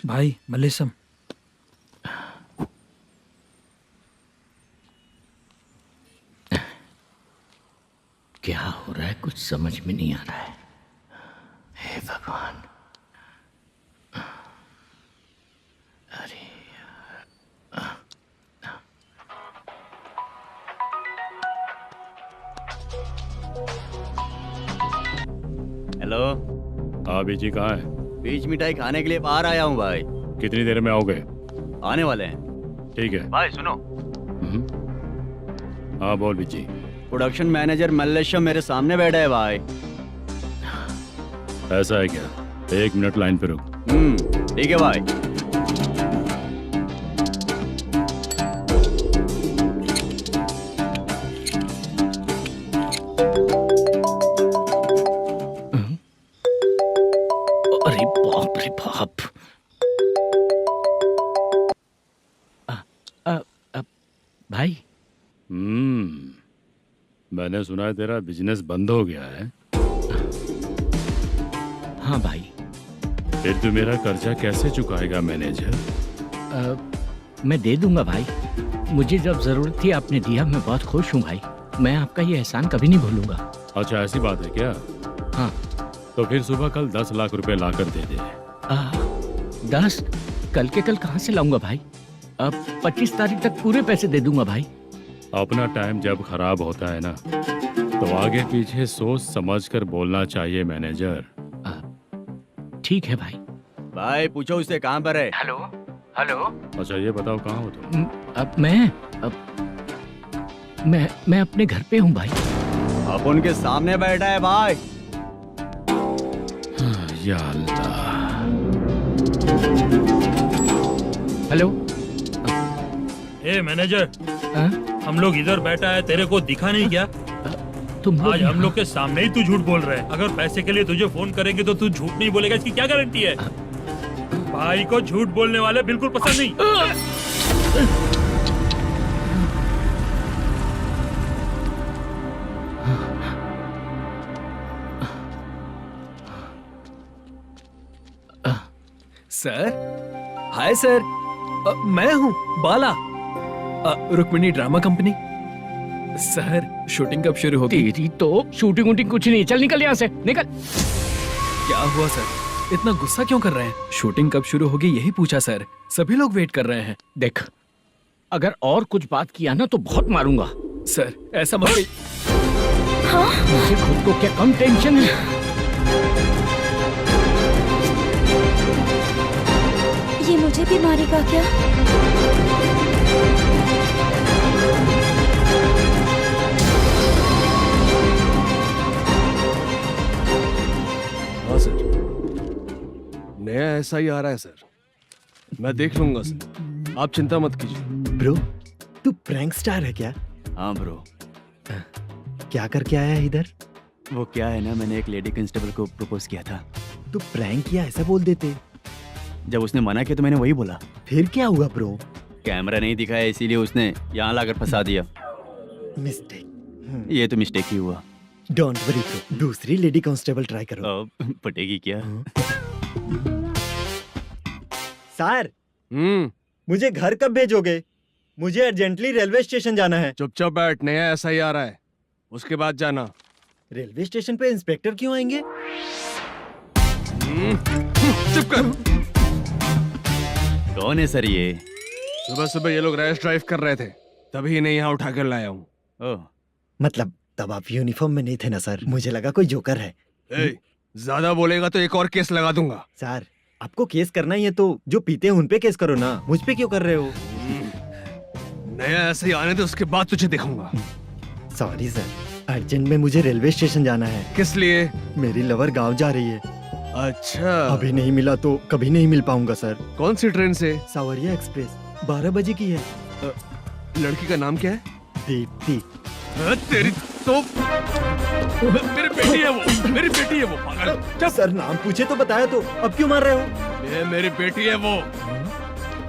भाई मल्लेशम, क्या हो रहा है कुछ समझ में नहीं आ रहा है। हे भगवान, अरे हेलो। हाँ बीजी कहाँ है? बीच मिठाई खाने के लिए बाहर आया हूँ भाई। कितनी देर में आओगे? आने वाले हैं। ठीक है भाई सुनो। हाँ बोल बीजी। प्रोडक्शन मैनेजर मल्लेशम मेरे सामने बैठा है भाई। ऐसा है क्या? 1 मिनट लाइन पे रुक। ठीक है भाई। अरे बाप रे बाप। भाई मैंने सुना है तेरा बिजनेस बंद हो गया है। हाँ भाई। फिर तू मेरा कर्जा कैसे चुकाएगा मैनेजर? मैं दे दूंगा भाई, मुझे जब जरूरत थी आपने दिया। मैं बहुत खुश हूँ भाई, मैं आपका ये एहसान कभी नहीं भूलूंगा। अच्छा ऐसी बात है क्या? हाँ। तो फिर सुबह कल 10 लाख रुपए लाकर दे दे। 10? कल के कल कहाँ से लाऊंगा भाई? अब 25 तारीख तक पूरे पैसे दे दूंगा भाई। अपना टाइम जब खराब होता है ना, तो आगे पीछे सोच समझ कर बोलना चाहिए मैनेजर। ठीक है भाई। भाई पूछो उससे कहाँ पर है। Hello hello. अच्छा ये बताओ कहाँ हो तुम? अब मैं अपने घर पे हूँ भाई। अब उनके सामने बैठा है भाई। या अल्लाह। हेलो। ए मैनेजर, हम लोग इधर बैठा है, तेरे को दिखा नहीं क्या? तुम आज हम लोग के सामने ही तू झूठ बोल रहा है। अगर पैसे के लिए तुझे फोन करेंगे तो तू झूठ नहीं बोलेगा, इसकी क्या गारंटी है? भाई को झूठ बोलने वाले बिल्कुल पसंद नहीं। सर, हाय सर, मैं हूँ Bala, Rukmini drama company. Sir shooting कब शुरू होगी? तेरी तो शूटिंग वूटिंग कुछ नहीं, चल निकल यहाँ से, निकल। क्या हुआ सर, इतना गुस्सा क्यों कर रहे हैं? शूटिंग कब शुरू होगी यही पूछा सर, सभी लोग वेट कर रहे हैं। देख, अगर और कुछ बात किया ना तो बहुत मारूंगा। सर ऐसा मत। मुझे खुद को क्या कम टेंशन है? ये मुझे भी मारेगा क्या? हाँ सर, नया ऐसा ही आ रहा है सर, मैं देख लूंगा सर, आप चिंता मत कीजिए। ब्रो, तू प्रैंक स्टार है क्या? हाँ ब्रो। क्या करके आया है इधर? वो क्या है ना, मैंने एक लेडी कांस्टेबल को प्रपोज किया था। तू प्रैंक किया ऐसा बोल देते। जब उसने मना किया तो मैंने वही बोला। फिर क्या हुआ ब्रो? कैमरा नहीं दिखाया इसीलिए उसने यहाँ लाकर फंसा दिया। मिस्टेक। ये तो मिस्टेक ही हुआ। डोंट वरी ब्रो, दूसरी लेडी कांस्टेबल ट्राई करो। पटेगी क्या? सर, मुझे घर कब भेजोगे? मुझे अर्जेंटली रेलवे स्टेशन जाना है। चुपचाप बैठ, नया ऐसा ही आ रहा है, उसके बाद जाना। रेलवे स्टेशन पे इंस्पेक्टर क्यों आएंगे? चुप कर। कौन है सर ये? सुबह सुबह ये लोग रैश ड्राइव कर रहे थे, तभी इन्हें यहाँ उठा कर लाया हूँ। मतलब तब आप यूनिफॉर्म में नहीं थे ना सर, मुझे लगा कोई जोकर है। ज्यादा बोलेगा तो एक और केस लगा दूंगा। सर, आपको केस करना ही है तो जो पीते हैं उन पे केस करो ना, मुझ पे क्यों कर रहे हो? नया ऐसे ही आने दो, उसके बाद तुझे देखूंगा। सॉरी सर, अर्जेंट में मुझे रेलवे स्टेशन जाना है। किस लिए? मेरी लवर गांव जा रही है। अच्छा, अभी नहीं मिला तो कभी नहीं मिल पाऊंगा सर। कौन सी ट्रेन से? सावरिया एक्सप्रेस, 12 बजे की है। लड़की का नाम क्या है? दीप्ति। तेरी तो मेरी बेटी है वो, मेरी बेटी है वो, पागल। सर नाम पूछे तो बताया, तो अब क्यों मार रहे हो? ये मेरी बेटी है वो।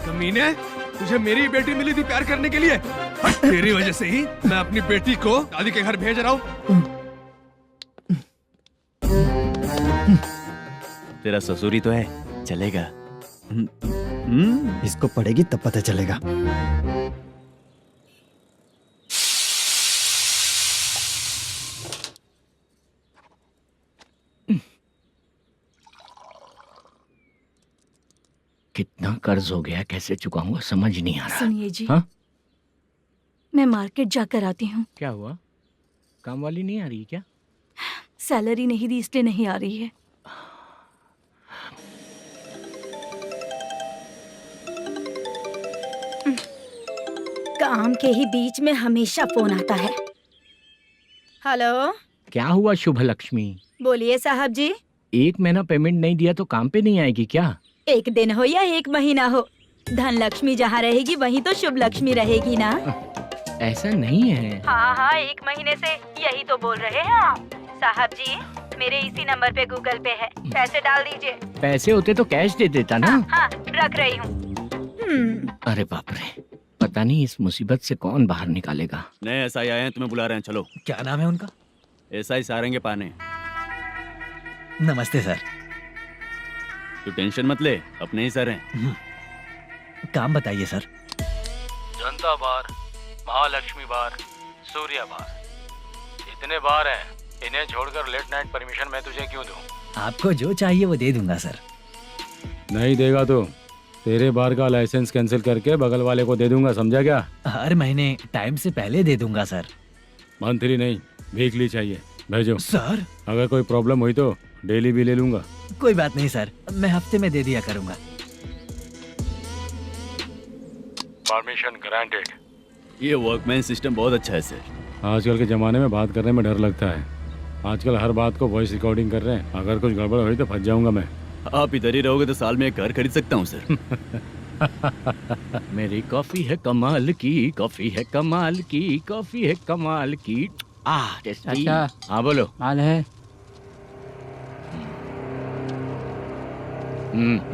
कमीने, तुझे मेरी बेटी मिली थी प्यार करने के लिए, तेरी वजह से ही मैं अपनी बेटी को दादी के घर भेज रहा हूँ। तेरा ससुरी तो है, चलेगा। इसको पढ़ेगी तब पता चलेगा। कितना कर्ज हो गया, कैसे चुकाऊंगा समझ नहीं आ रहा। सुनिए जी, हाँ? मैं मार्केट जाकर आती हूँ। क्या हुआ, काम वाली नहीं आ रही क्या? सैलरी नहीं दी इसलिए नहीं आ रही है। काम के ही बीच में हमेशा फोन आता है। हेलो, क्या हुआ शुभ लक्ष्मी? बोलिए साहब जी। 1 महीना पेमेंट नहीं दिया तो काम पे नहीं आएगी क्या? 1 दिन हो या 1 महीना हो, धन लक्ष्मी जहाँ रहेगी वहीं तो शुभ लक्ष्मी रहेगी ना। ऐसा नहीं है। हाँ, 1 महीने से यही तो बोल रहे हैं आप। साहब जी, मेरे इसी नंबर पे गूगल पे है, पैसे डाल दीजिए। पैसे होते तो कैश दे देता ना। हाँ, रख रही हूँ। अरे बाप रे, पता नहीं इस मुसीबत से कौन बाहर निकालेगा। नए एसआई आए हैं, तुम्हें बुला रहे हैं, चलो। क्या नाम है उनका? एसआई सारंगे पाने। नमस्ते सर। तू टेंशन मत ले, अपने ही सर हैं। काम बताइए सर। जनता बार, महालक्ष्मी बार, सूर्या बार, इतने बार हैं, इन्हें छोड़कर लेट नाइट परमिशन मैं तुझे क्यों दूं? आपको जो चाहिए वो दे दूंगा सर। नहीं देगा तो तेरे बार का लाइसेंस कैंसिल करके बगल वाले को दे दूंगा, समझा क्या? हर महीने टाइम से पहले दे दूंगा सर। मंथली नहीं, वीकली चाहिए। भेजो सर। अगर कोई प्रॉब्लम हुई तो डेली भी ले लूंगा। कोई बात नहीं सर, मैं हफ्ते में दे दिया करूंगा। Permission granted. ये वर्कमैन सिस्टम बहुत अच्छा है सर। आजकल के ज़माने में बात करने में डर लगता है। आजकल हर बात को वॉइस रिकॉर्डिंग कर रहे हैं। अगर कुछ गड़बड़ हुई तो फंस जाऊंगा मैं। आप इधर ही रहोगे तो साल में एक घर खरीद सकता हूँ सर। मेरी कॉफी है कमाल की, कॉफी है कमाल की, कॉफी है कमाल की। टेस्टी। अच्छा। हाँ बोलो। माल है,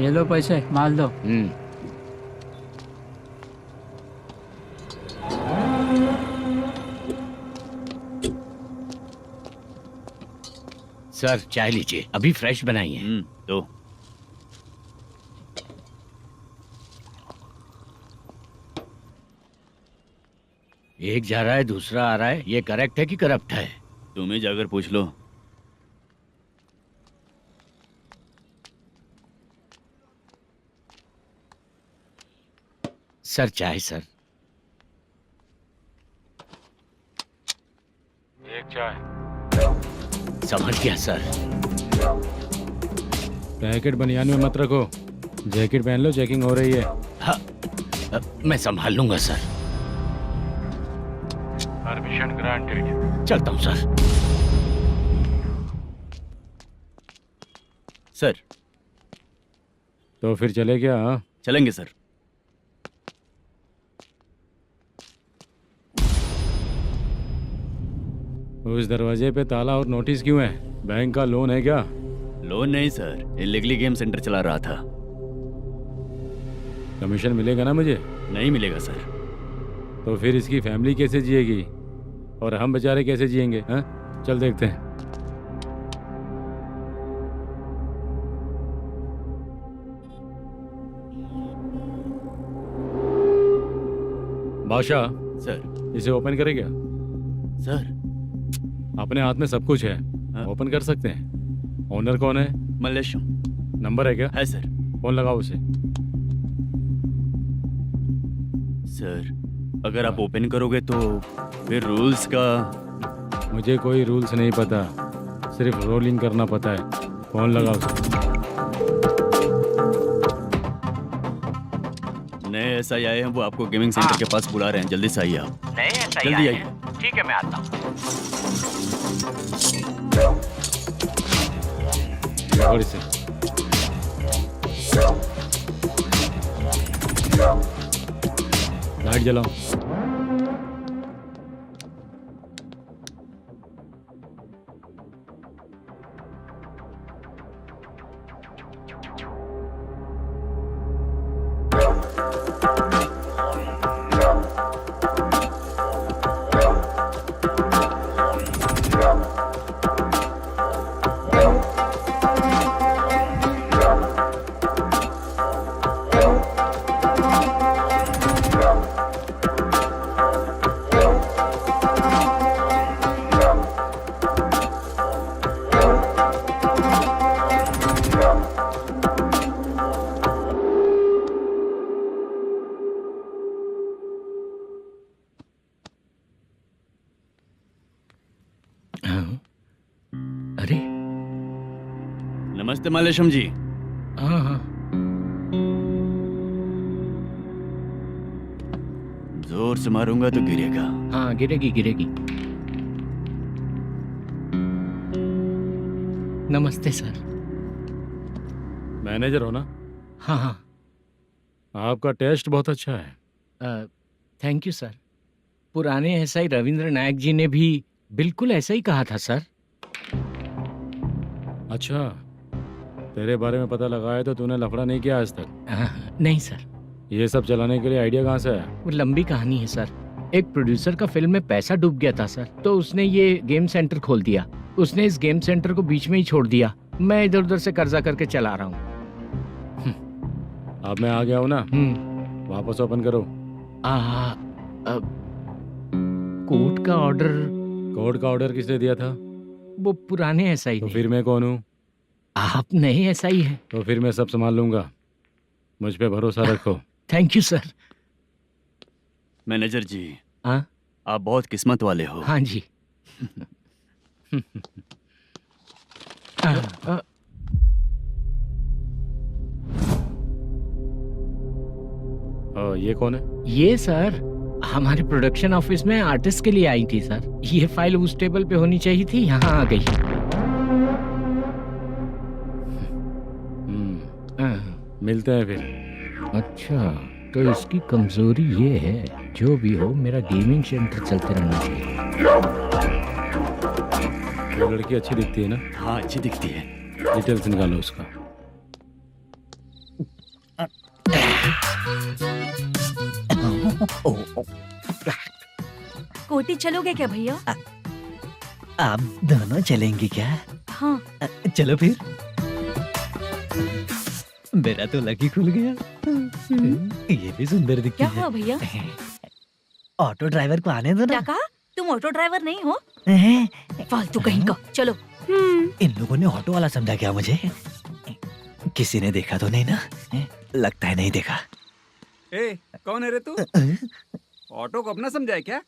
ये लो पैसे, माल दो। सर चाय लीजिए, अभी फ्रेश बनाई है। तो एक जा रहा है दूसरा आ रहा है, ये करेक्ट है कि करप्ट है? तुम ही जाकर पूछ लो। सर चाय सर। एक चाय। समझ गया सर। पैकेट बनियान में मत रखो, जैकेट पहन लो, चेकिंग हो रही है। हाँ, मैं संभाल लूंगा सर। Permission granted. चलता हूँ सर। सर तो फिर चले क्या? हाँ? चलेंगे सर। उस दरवाजे पे ताला और नोटिस क्यों है? बैंक का लोन है क्या? लोन नहीं सर, इलीगली गेम सेंटर चला रहा था। कमीशन मिलेगा ना मुझे? नहीं मिलेगा सर। तो फिर इसकी फैमिली कैसे जिएगी और हम बेचारे कैसे जिएंगे? हाँ, चल देखते हैं। बादशाह सर। इसे ओपन करे क्या? सर अपने हाथ में सब कुछ है, ओपन कर सकते हैं। ओनर कौन है? मल्लेशम। नंबर है क्या? है सर। फोन लगाओ उसे। सर अगर आप ओपन करोगे तो फिर रूल्स का। मुझे कोई रूल्स नहीं पता, सिर्फ रोलिंग करना पता है। फोन लगाओ उसे। नए एसआई आए हैं, वो आपको गेमिंग सेंटर के पास बुला रहे हैं। जल्दी से आइए आप। नए एसआई जल्दी आए आइए। हैं। ठीक है मैं आता हूँ। और इसे लाइट जलाओ। अरे नमस्ते मल्लेशम जी। हाँ हाँ। जोर से मारूंगा तो गिरेगा। हाँ गिरेगी गिरेगी। नमस्ते सर। मैनेजर हो ना? हाँ हाँ। आपका टेस्ट बहुत अच्छा है। Thank you sir. पुराने एसआई रविंद्र नायक जी ने भी बिल्कुल ऐसा ही कहा था सर। अच्छा, तेरे बारे में पता लगा है तो तूने लफड़ा नहीं किया आज तक? नहीं सर। ये सब चलाने के लिए आइडिया कहाँ से है? वो लंबी कहानी है सर। एक प्रोड्यूसर का फिल्म में पैसा डूब गया था सर, तो उसने ये गेम सेंटर खोल दिया। उसने इस गेम सेंटर को बीच में ही छोड़ दिया। मैं इधर उधर से कर्जा करके चला रहा हूँ। अब मैं आ गया हूँ ना, वापस ओपन करो। कोर्ट का ऑर्डर। कोर्ट का ऑर्डर किसने दिया था? वो पुराने एसआई तो ने। फिर मैं कौन हूँ? आप नए एसआई हैं। तो फिर मैं सब संभाल लूंगा, मुझ पे भरोसा रखो। Thank you sir. मैनेजर जी, हाँ आप बहुत किस्मत वाले हो। हाँ जी। ये कौन है? ये सर हमारे प्रोडक्शन ऑफिस में आर्टिस्ट के लिए आई थी सर। ये फाइल उस टेबल पे होनी चाहिए थी, यहाँ आ गई। मिलते हैं फिर। अच्छा, तो इसकी कमजोरी ये है, जो भी हो मेरा गेमिंग सेंटर चलते रहना चाहिए। वो लड़की अच्छी दिखती है ना? हाँ अच्छी दिखती है। डिटेल्स निकालो उसका। कोटी चलोगे क्या भैया? आप दोनों चलेंगे क्या? हाँ। चलो फिर। मेरा तो लकी खुल गया। ये भी सुंदर दिखती क्या है। हुआ भैया? ऑटो ड्राइवर को आने दो क्या ना। कहा? तुम ऑटो ड्राइवर नहीं हो? फालतू कहीं का। चलो। इन लोगों ने ऑटो वाला समझा क्या मुझे? किसी ने देखा तो नहीं ना? लगता है नहीं देखा। ए, कौन है रे तू? ऑटो को अपना समझा है क्या?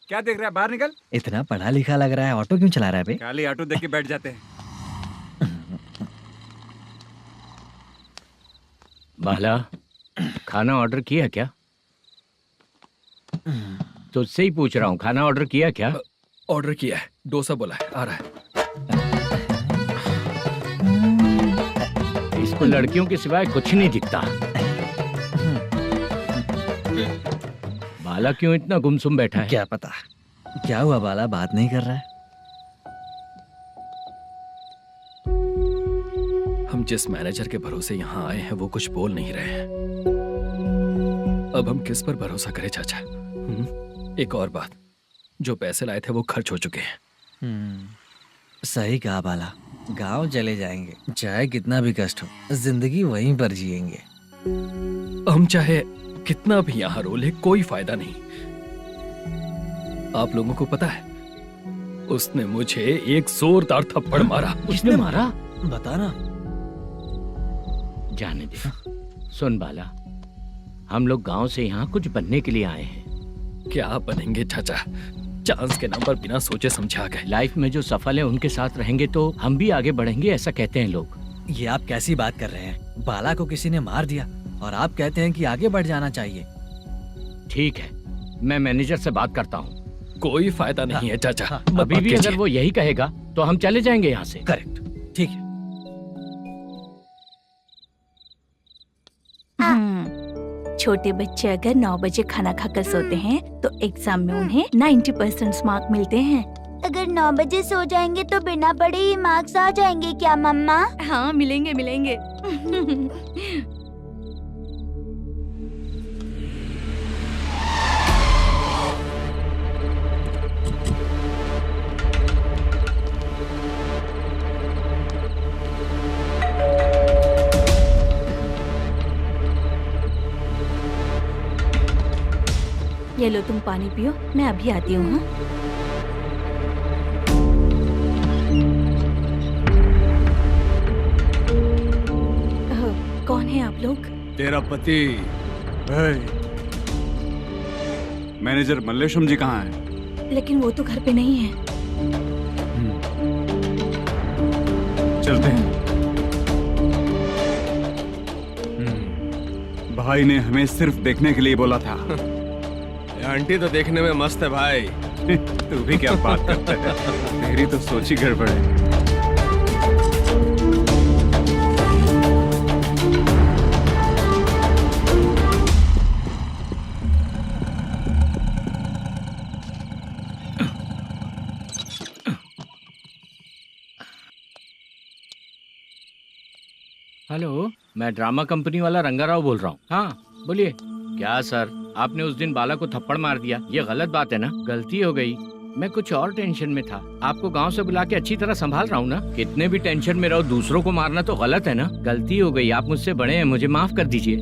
क्या देख रहा है? बाहर निकल। इतना पढ़ा लिखा लग रहा है, ऑटो क्यों चला रहा है बे? खाली ऑटो देख के बैठ जाते हैं। बाला, खाना ऑर्डर किया क्या? तुझसे ही पूछ रहा हूँ, खाना ऑर्डर किया क्या? ऑर्डर किया है, डोसा बोला है, आ रहा है। इसको लड़कियों के सिवाय कुछ नहीं दिखता। बाला क्यों इतना गुमसुम बैठा है? क्या पता क्या हुआ, बाला बात नहीं कर रहा है। हम जिस मैनेजर के भरोसे यहाँ आए हैं वो कुछ बोल नहीं रहे हैं। अब हम किस पर भरोसा करें चाचा? एक और बात, जो पैसे लाए थे वो खर्च हो चुके हैं। सही कहा बाला, गांव चले जाएंगे, चाहे कितना भी कष्ट हो, जिंदगी वहीं पर जिएंगे। हम चाहे कितना भी यहाँ रो ले, कोई फायदा नहीं। आप लोगों को पता है, उसने मुझे एक जोरदार थप्पड़ मारा। उसने मारा? बता ना। जाने दे। सुन बाला, हम लोग गांव से यहाँ कुछ बनने के लिए आए हैं। क्या बनेंगे चाचा? चांस के नाम पर बिना सोचे समझे आ गए। लाइफ में जो सफल है उनके साथ रहेंगे तो हम भी आगे बढ़ेंगे, ऐसा कहते हैं लोग। ये आप कैसी बात कर रहे हैं? बाला को किसी ने मार दिया और आप कहते हैं कि आगे बढ़ जाना चाहिए। ठीक है, मैं मैनेजर से बात करता हूँ। कोई फायदा नहीं है चाचा। अभी भी अगर वो यही कहेगा तो हम चले जाएंगे यहाँ से। करेक्ट, ठीक है। छोटे बच्चे अगर 9 बजे खाना खाकर सोते हैं तो एग्जाम में उन्हें 90% मार्क मिलते हैं। अगर 9 बजे सो जाएंगे तो बिना पढ़े ही मार्क्स आ जाएंगे क्या मम्मा? हाँ, मिलेंगे मिलेंगे। ये लो, तुम पानी पियो, मैं अभी आती हूँ। हाँ? कौन है आप लोग? तेरा पति। मैनेजर मल्लेशम जी कहाँ हैं? लेकिन वो तो घर पे नहीं है। चलते हैं। भाई ने हमें सिर्फ देखने के लिए बोला था। आंटी तो देखने में मस्त है भाई। तू भी क्या बात करता है? तेरी तो सोच ही गड़बड़ है। हेलो, मैं ड्रामा कंपनी वाला रंगाराव बोल रहा हूँ। हाँ बोलिए। क्या सर, आपने उस दिन बाला को थप्पड़ मार दिया, ये गलत बात है ना? गलती हो गई, मैं कुछ और टेंशन में था। आपको गांव से बुला के अच्छी तरह संभाल रहा हूँ ना। कितने भी टेंशन में रहो, दूसरों को मारना तो गलत है ना। गलती हो गई, आप मुझसे बड़े हैं, मुझे माफ कर दीजिए।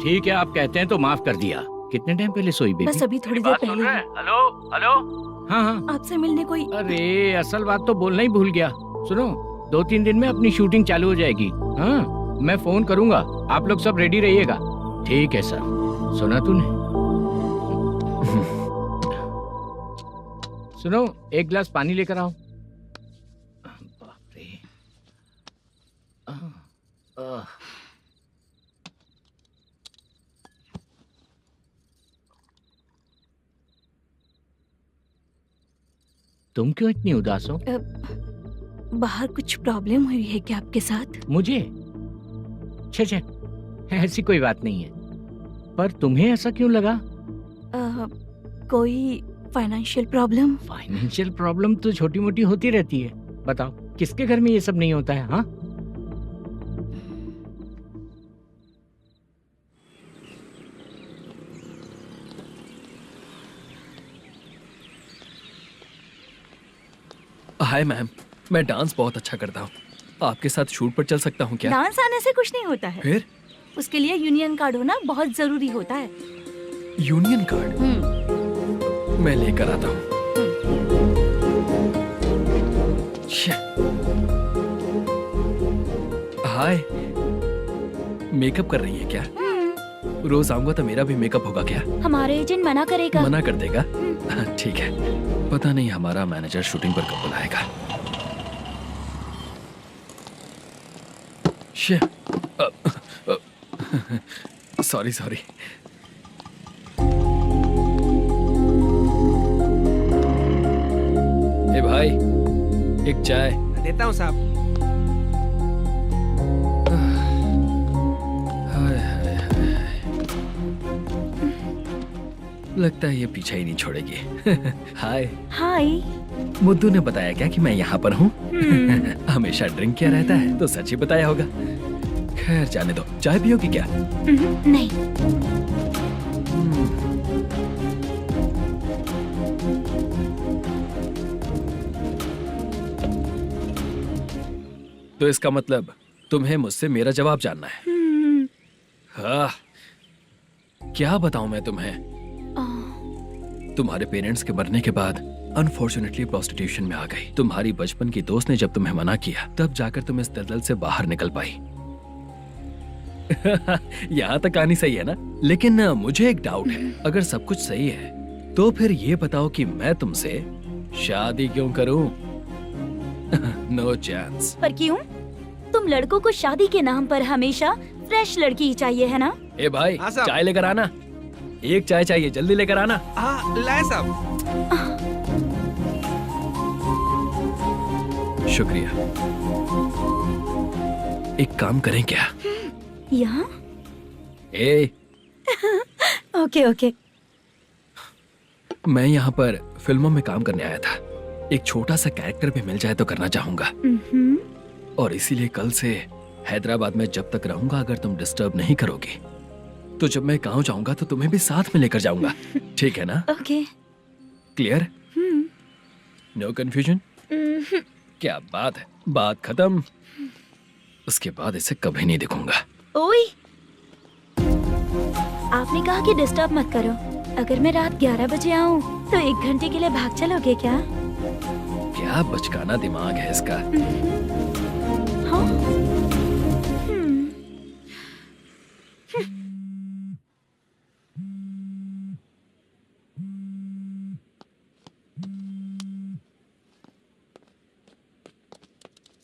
ठीक है, आप कहते हैं तो माफ कर दिया। कितने टाइम पहले सोई बेबी? बस अभी थोड़ी देर पहले। हेलो हेलो हाँ हाँ। आपसे मिलने कोई। अरे असल बात तो बोलना ही भूल गया। सुनो, 2-3 दिन में अपनी शूटिंग चालू हो जाएगी। हाँ, मैं फोन करूंगा, आप लोग सब रेडी रहिएगा। ठीक है सर। सुना तूने? सुनो, एक गिलास पानी लेकर आओ। बाप रे। तुम क्यों इतनी उदास हो? बाहर कुछ प्रॉब्लम हुई है क्या आपके साथ? मुझे? छे, ऐसी कोई बात नहीं है। पर तुम्हें ऐसा क्यों लगा? कोई फाइनेंशियल प्रॉब्लम? फाइनेंशियल प्रॉब्लम तो छोटी मोटी होती रहती है। बताओ, किसके घर में ये सब नहीं होता है? हाँ, हाय मैम, मैं डांस बहुत अच्छा करता हूँ। आपके साथ शूट पर चल सकता हूँ क्या? डांस आने से कुछ नहीं होता है। फिर? उसके लिए यूनियन कार्ड होना बहुत जरूरी होता है। Union card? मैं लेकर आता हूँ। हाय, मेकअप कर रही है क्या? रोज आऊंगा तो मेरा भी मेकअप होगा क्या? हमारे एजेंट मना करेगा। मना कर देगा? ठीक है, पता नहीं हमारा मैनेजर शूटिंग पर कब बुलाएगा। सॉरी। ए भाई, एक चाय। देता हूँ साहब। लगता है ये पीछा ही नहीं छोड़ेगी। हाय। हाय। मुद्दू ने बताया क्या कि मैं यहाँ पर हूँ? हमेशा ड्रिंक किया रहता है तो सच ही बताया होगा। खैर जाने दो, चाय पियोगी क्या? नहीं। तो इसका मतलब तुम्हें मुझसे मेरा जवाब जानना है? हाँ, क्या बताऊं मैं तुम्हें? तुम्हारे पेरेंट्स के मरने के बाद अनफॉर्चुनेटली प्रोस्टिट्यूशन में आ गई। तुम्हारी बचपन की दोस्त ने जब तुम्हें मना किया, तब जाकर तुम इस दलदल से बाहर निकल पाई। यहाँ तक कहानी सही है ना? लेकिन मुझे एक डाउट है। अगर सब कुछ सही है तो फिर ये बताओ कि मैं तुमसे शादी क्यों करूं? No chance. पर क्यों? तुम लड़कों को शादी के नाम पर हमेशा फ्रेश लड़की ही चाहिए, है ना? ए भाई, चाय लेकर आना। एक चाय चाहिए, जल्दी लेकर आना। लाए साहब। शुक्रिया। एक काम करें क्या? यहाँ? ओके। मैं यहाँ पर फिल्मों में काम करने आया था। एक छोटा सा कैरेक्टर भी मिल जाए तो करना चाहूंगा। और इसीलिए कल से हैदराबाद में जब तक रहूंगा, अगर तुम डिस्टर्ब नहीं करोगी तो जब मैं गांव जाऊंगा तो तुम्हें भी साथ में लेकर जाऊंगा। ठीक है ना? ओके। क्लियर? No confusion? क्या बात है, बात खत्म। उसके बाद इसे कभी नहीं दिखूंगा। ओए, आपने कहा कि डिस्टर्ब मत करो। अगर मैं रात 11 बजे आऊं तो 1 घंटे के लिए भाग चलोगे क्या? क्या बचकाना दिमाग है इसका। हाँ?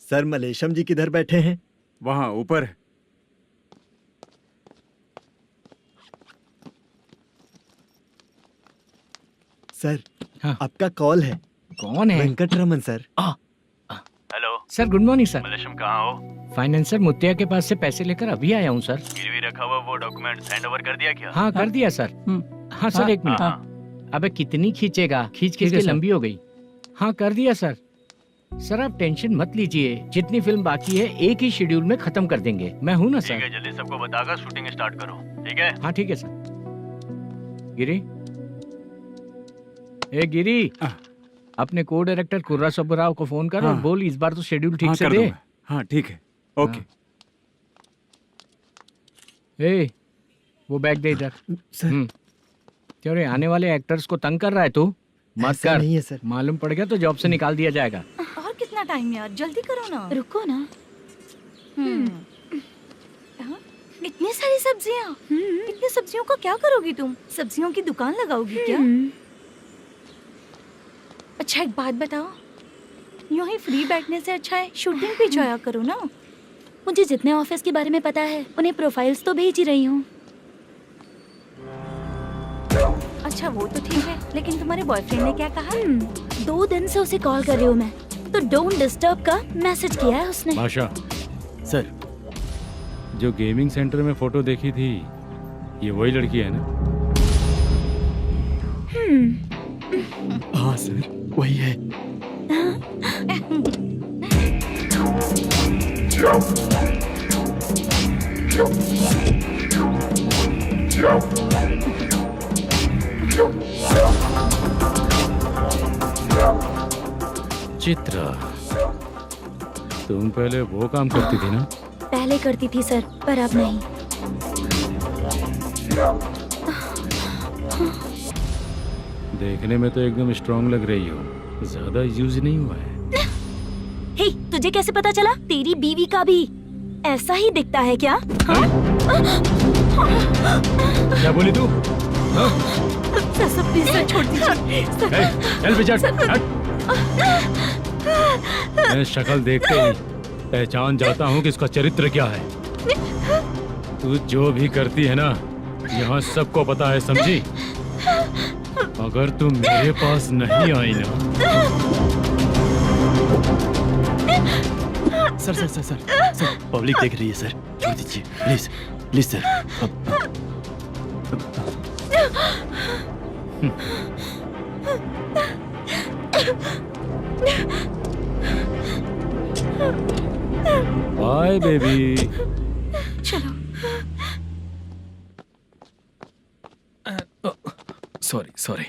सर, मलेशम जी किधर बैठे हैं? वहाँ ऊपर है। सर, हाँ। आपका कॉल है। कौन है? Venkataraman sir. Hello sir, good morning sir. Malesham कहाँ हो? फाइनेंसर मुत्तिया के पास से पैसे लेकर अभी आया हूँ सर। गिरवी रखा हुआ वो डॉक्यूमेंट हैंड ओवर कर दिया क्या? हाँ, कर दिया सर। हाँ सर, 1 मिनट। अबे कितनी खींचेगा, खींच के लंबी हो गई। हाँ, कर दिया सर। सर आप टेंशन मत लीजिए, जितनी फिल्म बाकी है एक ही शेड्यूल में खत्म कर देंगे। मैं हूँ ना सर। ठीक है, जल्दी सबको बताकर शूटिंग स्टार्ट करो। ठीक है? हाँ ठीक है सर। गिरी, ए गिरी, अपने को डायरेक्टर कुर्रा सुब्बराव को फोन कर और बोल इस बार तो शेड्यूल ठीक से दे। हाँ ठीक है, ओके। ए, वो बैग दे इधर। सर। तेरे आने वाले एक्टर्स को तंग कर रहा है तू? मत ऐसा कर। नहीं है सर। मालूम पड़ गया तो जॉब से निकाल दिया जाएगा। और कितना टाइम यार, जल्दी करो ना। रुको ना। हाँ? इतनी सारी सब्जियाँ, इतनी सब्जियों का क्या करोगी तुम? सब्जियों की दुकान लगाओगी क्या? अच्छा एक बात बताओ, यूं ही फ्री बैठने से अच्छा है शूटिंग भी जाया करो ना। मुझे जितने ऑफिस के बारे में पता है उन्हें प्रोफाइल्स तो भेज ही रही हूँ। अच्छा वो तो ठीक है, लेकिन तुम्हारे बॉयफ्रेंड ने क्या कहा? 2 दिन से उसे कॉल कर रही हूँ मैं, तो डोंट डिस्टर्ब का मैसेज किया है उसने। बादशाह, सर जो गेमिंग सेंटर में फोटो देखी थी, ये वही लड़की है ना? हाँ सर, वही है। चित्रा, तुम पहले वो काम करती थी ना? पहले करती थी सर, पर अब नहीं। देखने में तो एकदम स्ट्रांग लग रही हो, ज्यादा यूज नहीं हुआ है। हे, तुझे कैसे पता चला? तेरी बीवी का भी ऐसा ही दिखता है क्या? क्या बोली तू? सर प्लीज सर छोड़ दीजिए। चल विजय, हट। मैं शक्ल देखते ही पहचान जाता हूँ कि इसका चरित्र क्या है। तू जो भी करती है ना, यहाँ सबको पता है, समझी? अगर तू मेरे पास नहीं आई ना। Sir sir sir sir sir public देख रही है सर, छोड़ दीजिए please please sir. Bye baby. चलो। Sorry sorry.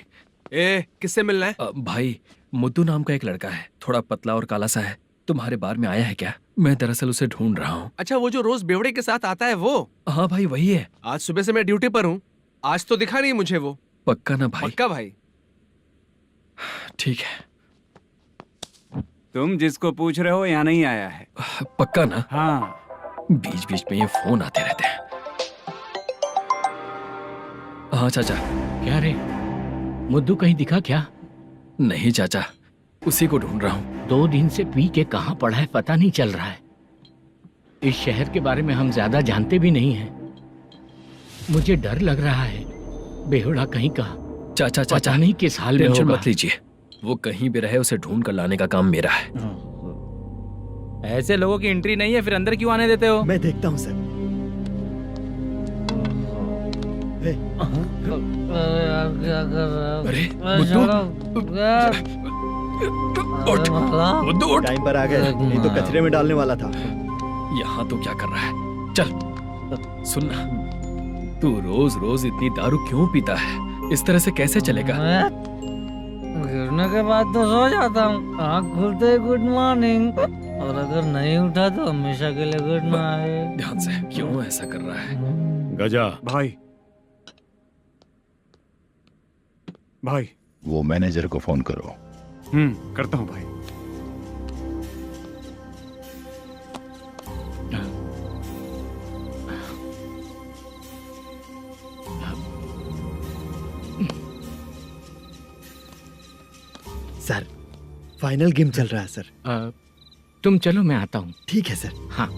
ए, किससे मिलना है? भाई, मुद्दू नाम का एक लड़का है, थोड़ा पतला और काला सा है। तुम्हारे बार में आया है क्या? मैं दरअसल उसे ढूंढ रहा हूँ। अच्छा, वो जो रोज बेवड़े के साथ आता है वो? हाँ भाई, वही है। आज सुबह से मैं ड्यूटी पर हूँ, आज तो दिखा नहीं मुझे वो। पक्का ना भाई? पक्का भाई। ठीक है। तुम जिसको पूछ रहे हो यहाँ नहीं आया है? पक्का ना? हाँ। बीच बीच में ये फोन आते रहते हैं। हाँ चाचा। क्या रे, मुद्दू कहीं दिखा क्या? नहीं चाचा, उसी को ढूंढ रहा हूँ। 2 दिन से पी के कहाँ पड़ा है पता नहीं चल रहा है। इस शहर के बारे में हम ज्यादा जानते भी नहीं हैं। मुझे डर लग रहा है, बेहुड़ा कहीं का। चाचा चाचा, पता नहीं किस हाल में टेंशन होगा। मत लीजिए, वो कहीं भी रहे उसे ढूंढ कर लाने का काम मेरा है। ऐसे लोगों की एंट्री नहीं है, फिर अंदर क्यों आने देते हो? मैं देखता हूँ सर। क्या कर रहा है? अरे मुद्दू, टाइम पर आ गए, नहीं तो कचरे में डालने वाला था। यहाँ तो क्या कर रहा है? चल सुनना, तू रोज रोज इतनी दारू क्यों पीता है? इस तरह से कैसे चलेगा? गिरने के बाद तो सो जाता हूँ, आँख खुलते ही गुड मॉर्निंग, और अगर नहीं उठा तो हमेशा के लिए गुड नाइट। ध्यान से, क्यों ऐसा कर रहा है? गजा भाई, भाई वो मैनेजर को फोन करो। करता हूँ भाई। सर, फाइनल गेम चल रहा है सर। तुम चलो, मैं आता हूँ। ठीक है सर। हाँ।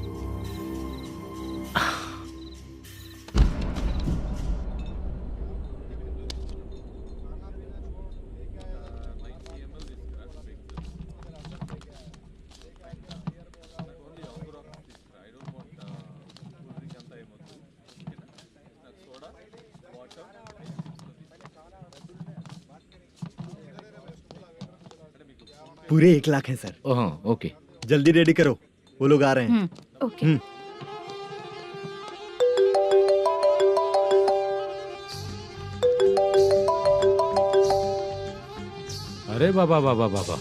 पूरे 1 लाख हैं सर। ओह, ओके। जल्दी रेडी करो, वो लोग आ रहे हैं। ओके। अरे बाबा बाबा बाबा,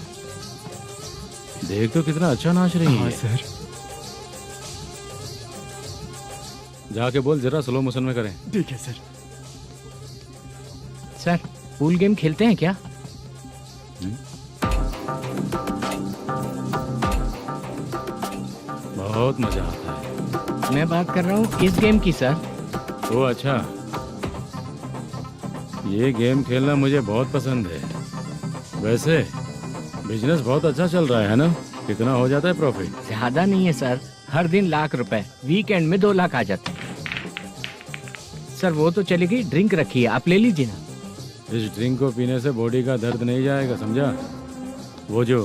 देख तो कितना अच्छा नाच रही है। सर। जाके बोल जरा स्लो मोशन में करें। ठीक है सर। सर, पूल गेम खेलते हैं क्या? बहुत मजा आता है। मैं बात कर रहा हूँ इस गेम की सर। ओ अच्छा, ये गेम खेलना मुझे बहुत पसंद है। वैसे बिजनेस बहुत अच्छा चल रहा है ना? कितना हो जाता है प्रॉफिट? ज्यादा नहीं है सर, हर दिन लाख रुपए, वीकेंड में 2 लाख आ जाते हैं। सर वो तो चलेगी, ड्रिंक रखी है, आप ले लीजिए ना। इस ड्रिंक को पीने से बॉडी का दर्द नहीं जाएगा, समझा? वो जो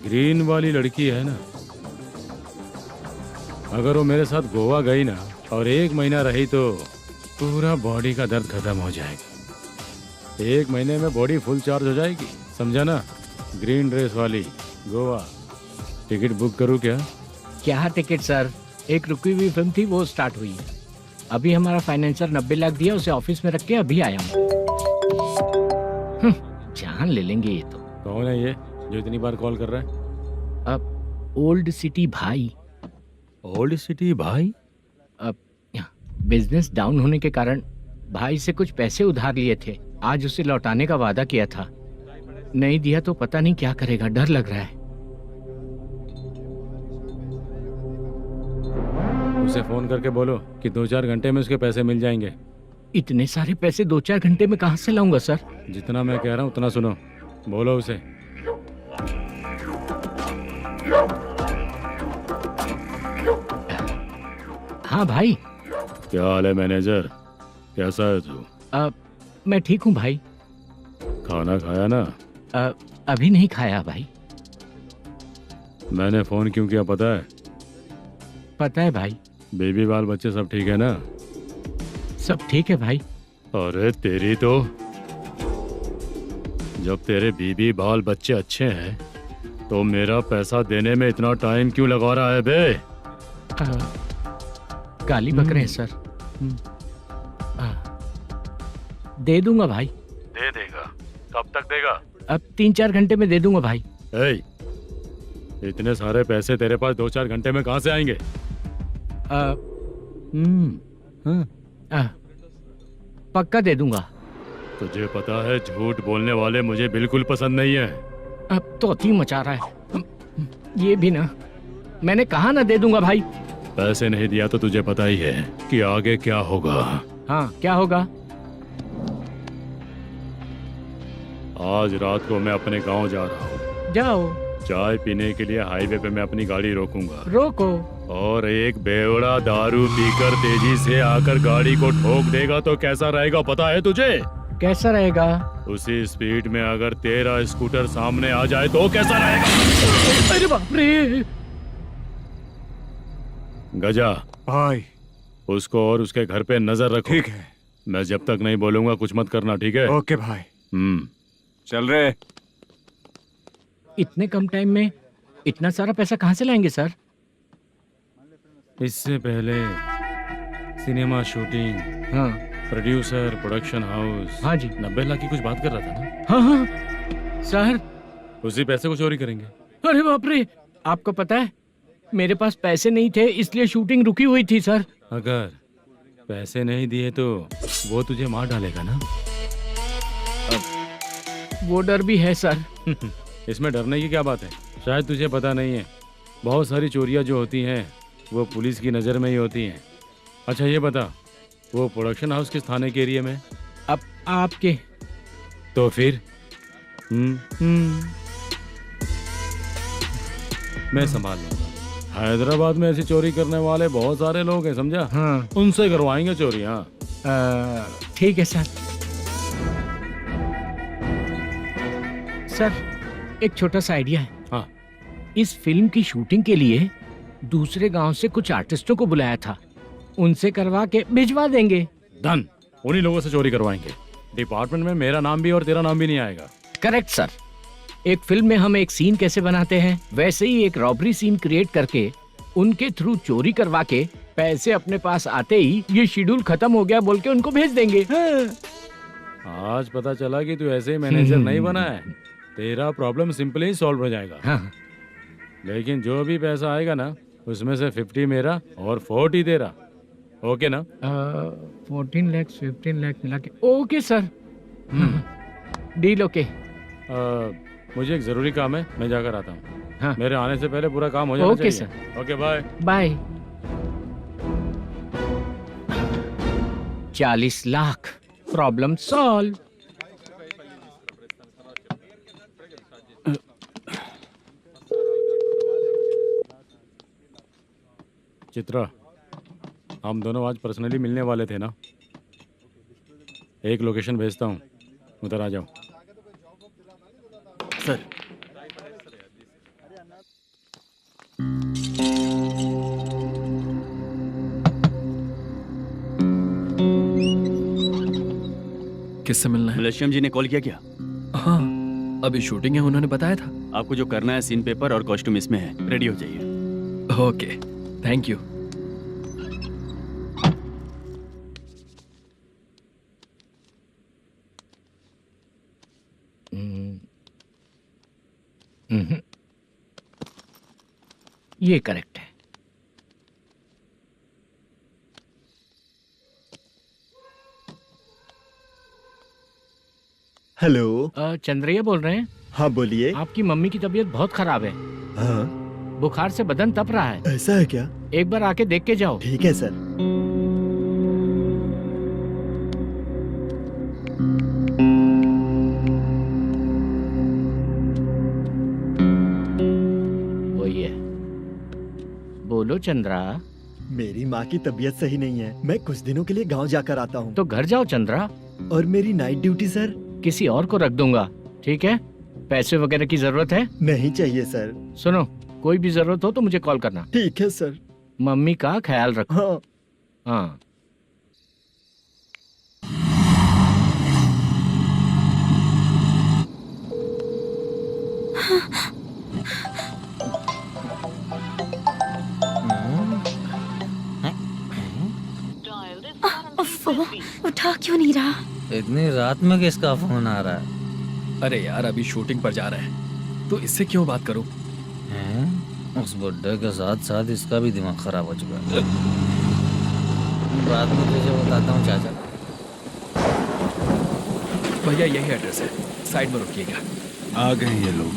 ग्रीन वाली लड़की है ना, अगर वो मेरे साथ गोवा गई ना और 1 महीना रही तो पूरा बॉडी का दर्द खत्म हो जाएगा। 1 महीने में बॉडी फुल चार्ज हो जाएगी, समझा ना? ग्रीन ड्रेस वाली, गोवा। टिकट बुक करूँ क्या? क्या टिकट सर, एक रुकी हुई फिल्म थी वो स्टार्ट हुई है। अभी हमारा फाइनेंसर 90 लाख दिया, उसे ऑफिस में रख के अभी आया हूँ। जान ले लेंगे ये तो। कौन है ये जो इतनी बार कॉल कर रहा है? अब ओल्ड सिटी भाई। ओल्ड सिटी भाई? अब बिजनेस डाउन होने के कारण भाई से कुछ पैसे उधार लिए थे, आज उसे लौटाने का वादा किया था। नहीं दिया तो पता नहीं क्या करेगा, डर लग रहा है। उसे फोन करके बोलो कि 2-4 घंटे में उसके पैसे मिल जाएंगे। इतने सारे पैसे 2-4 घंटे में कहाँ से लाऊंगा सर? जितना मैं कह रहा हूँ उतना सुनो, बोलो उसे। हाँ भाई। क्या हाल है मैनेजर, कैसा है तू? मैं ठीक हूँ भाई। खाना खाया ना? अभी नहीं खाया भाई। मैंने फोन क्यों किया पता है? पता है भाई। बेबी बाल बच्चे सब ठीक है ना? सब ठीक है भाई। अरे तेरी तो, जब तेरे बीबी बाल बच्चे अच्छे हैं तो मेरा पैसा देने में इतना टाइम क्यों लगा रहा है बे? गाली बक रहे हैं सर। दे दूंगा भाई। दे देगा? कब तक देगा? अब 3-4 घंटे में दे दूंगा भाई। इतने सारे पैसे तेरे पास 2-4 घंटे में कहाँ से आएंगे? पक्का दे दूंगा। तुझे पता है झूठ बोलने वाले मुझे बिल्कुल पसंद नहीं है। अब तो अति मचा रहा है ये भी ना। मैंने कहा ना दे दूंगा भाई। पैसे नहीं दिया तो तुझे पता ही है कि आगे क्या होगा। हाँ क्या होगा? आज रात को मैं अपने गांव जा रहा हूँ। जाओ। चाय पीने के लिए हाईवे पे मैं अपनी गाड़ी रोकूंगा। रोको। और एक बेवड़ा दारू पीकर तेजी से आकर गाड़ी को ठोक देगा तो कैसा रहेगा पता है तुझे? कैसा रहेगा? उसी स्पीड में अगर तेरा स्कूटर सामने आ जाए तो कैसा रहेगा? अरे बाप रे। गजा भाई, उसको और उसके घर पे नजर रखो। ठीक है। मैं जब तक नहीं बोलूंगा कुछ मत करना, ठीक है? ओके भाई। चल रहे। इतने कम टाइम में इतना सारा पैसा कहाँ से लाएंगे सर? इससे पहले सिनेमा शूटिंग, हाँ, प्रोड्यूसर, प्रोडक्शन हाउस। हाँ जी। 90 लाख की कुछ बात कर रहा था ना? हाँ हाँ सर। उसी पैसे को चोरी करेंगे। अरे बाप रे, आपको पता है मेरे पास पैसे नहीं थे इसलिए शूटिंग रुकी हुई थी सर। अगर पैसे नहीं दिए तो वो तुझे मार डालेगा ना? वो डर भी है सर। इसमें डरने की क्या बात है? शायद तुझे पता नहीं है, बहुत सारी चोरियां जो होती हैं वो पुलिस की नज़र में ही होती हैं। अच्छा ये बता, वो प्रोडक्शन हाउस किस थाने के एरिया में? अब आपके। तो फिर मैं संभाल लूंगा। हैदराबाद में ऐसी चोरी करने वाले बहुत सारे लोग हैं, समझा? हाँ। उनसे करवाएंगे चोरी। हाँ ठीक है सर। सर एक छोटा सा आइडिया है। हाँ। इस फिल्म की शूटिंग के लिए दूसरे गांव से कुछ आर्टिस्टों को बुलाया था, उनसे करवा के भिजवा देंगे। डन, उन्हीं लोगों से चोरी करवाएंगे। डिपार्टमेंट में मेरा नाम भी और तेरा नाम भी नहीं आएगा। Correct sir. एक फिल्म में हम एक सीन कैसे बनाते हैं वैसे ही एक रॉबरी सीन क्रिएट करके उनके थ्रू चोरी करवा के पैसे अपने पास आते ही ये शेड्यूल खत्म हो गया बोल के उनको भेज देंगे। आज पता चला कि तू ऐसे ही मैनेजर नहीं बना है। तेरा प्रॉब्लम सिंपली ही सॉल्व हो जाएगा। हाँ। लेकिन जो भी पैसा आएगा ना उसमें से 50 मेरा और 40 तेरा। ओके ना? 14 लाख 15 लाख मिला के। Okay sir. Deal okay. मुझे एक जरूरी काम है, मैं जाकर आता हूँ। हाँ। मेरे आने से पहले पूरा काम हो जाना ओके चाहिए। Okay bye. Bye. 40 lakh, problem solve. Chitra, हम दोनों आज पर्सनली मिलने वाले थे ना? एक लोकेशन भेजता हूँ, उधर आ जाओ। सर, किससे मिलना है? मलेशियम जी ने कॉल किया क्या? हाँ, अभी शूटिंग है, उन्होंने बताया था। आपको जो करना है, सीन पेपर और कॉस्ट्यूम इसमें है, रेडी हो जाइए। Okay, thank you. ये करेक्ट है। हेलो। चंद्रैया बोल रहे हैं? हाँ बोलिए। आपकी मम्मी की तबीयत बहुत खराब है। हाँ। बुखार से बदन तप रहा है। ऐसा है क्या? एक बार आके देख के जाओ। ठीक है सर। वही है। बोलो चंद्रा। मेरी माँ की तबीयत सही नहीं है, मैं कुछ दिनों के लिए गांव जाकर आता हूँ। तो घर जाओ चंद्रा। और मेरी नाइट ड्यूटी सर? किसी और को रख दूंगा, ठीक है? पैसे वगैरह की जरूरत है? नहीं चाहिए सर। सुनो, कोई भी जरूरत हो तो मुझे कॉल करना। ठीक है सर। मम्मी का ख्याल रखो। हाँ। हाँ। उठा क्यों नहीं रहा? इतनी रात में किसका फोन आ रहा है? अरे यार, अभी शूटिंग पर जा रहे हैं, तो इससे क्यों बात करूं? उस बुड्ढे के साथ साथ इसका भी दिमाग खराब हो चुका है। रात में तुझे बताता हूँ चाचा। भैया यही एड्रेस है, साइड में रुकिएगा। आ गए ये लोग।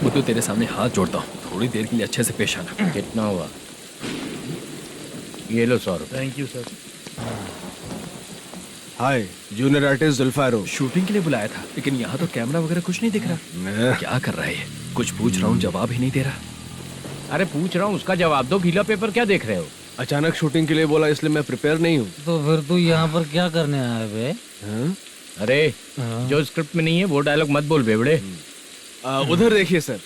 मुझे तेरे सामने हाथ जोड़ता हूँ, थोड़ी देर के लिए अच्छे से पेश आना। कितना हुआ? ये लो 100 रुपए। Thank you sir. Hi, junior artist जुल्फारो। शूटिंग के लिए बुलाया था, लेकिन यहाँ तो कैमरा वगैरह कुछ नहीं दिख रहा। क्या कर रहा है ये? कुछ पूछ रहा हूँ, जवाब ही नहीं दे रहा। अरे पूछ रहा हूँ, उसका जवाब दो। गीला पेपर क्या देख रहे हो? अचानक शूटिंग के लिए बोला, इसलिए मैं प्रिपेयर नहीं हूँ। तो फिर तू यहाँ पर क्या करने आया बे? अरे जो स्क्रिप्ट में नहीं है वो डायलॉग मत बोल बेवड़े। उधर देखिए सर।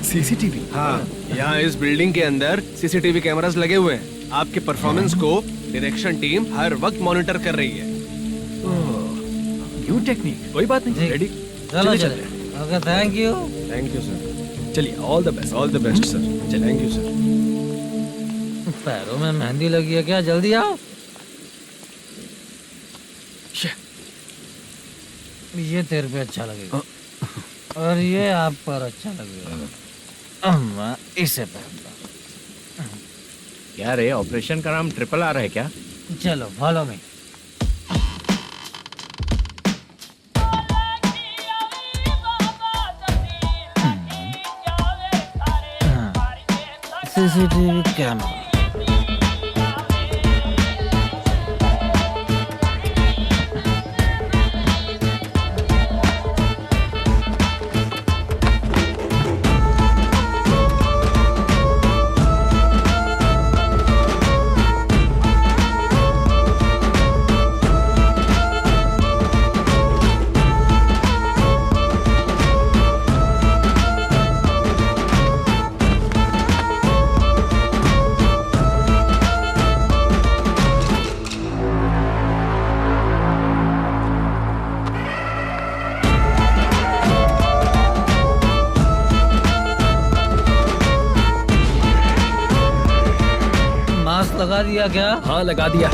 सीसीटीवी? हाँ, यहाँ इस बिल्डिंग के अंदर सीसीटीवी कैमरास लगे हुए हैं। आपके परफॉर्मेंस को डायरेक्शन टीम हर वक्त मॉनिटर कर रही है। न्यू टेक्निक, कोई बात नहीं। रेडी? चलो चले। Okay, thank you. Thank you sir. चलिए, all the best. All the best sir. चलिए, थैंक यू सर। पैरों में मेहंदी लगी है क्या? जल्दी आओ। ये तेरे पे अच्छा लगेगा और ये आप पर अच्छा लगेगा। मैं इसे पहनता। क्या रे, ऑपरेशन का नाम ट्रिपल आर है क्या? चलो follow me. CCTV camera. Mask लगा दिया क्या? हाँ, लगा दिया।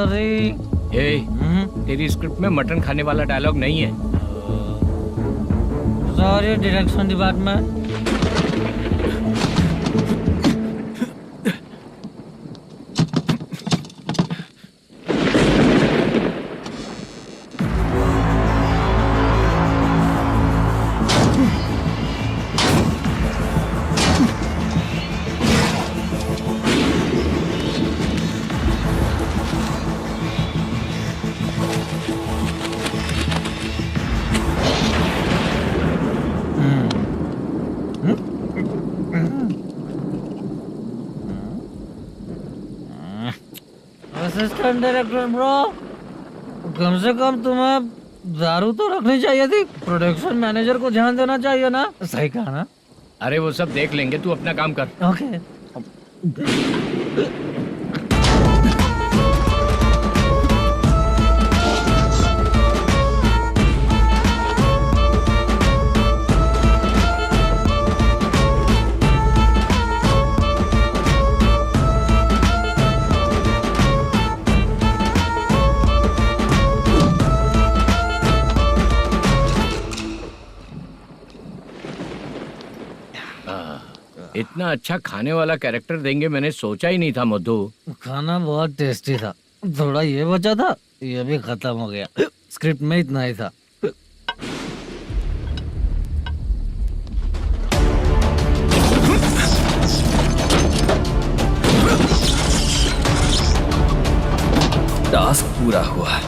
सॉरी। तेरी स्क्रिप्ट में मटन खाने वाला डायलॉग नहीं है। Sorry direction department. Assistant director bro, कम से कम तुम्हें दारू तो रखनी चाहिए थी। प्रोडक्शन मैनेजर को ध्यान देना चाहिए ना। सही कहा ना? अरे वो सब देख लेंगे, तू अपना काम कर। ओके। इतना अच्छा खाने वाला कैरेक्टर देंगे मैंने सोचा ही नहीं था मधु। खाना बहुत टेस्टी था। थोड़ा ये बचा था, ये भी खत्म हो गया। स्क्रिप्ट में इतना ही था। टास्क पूरा हुआ।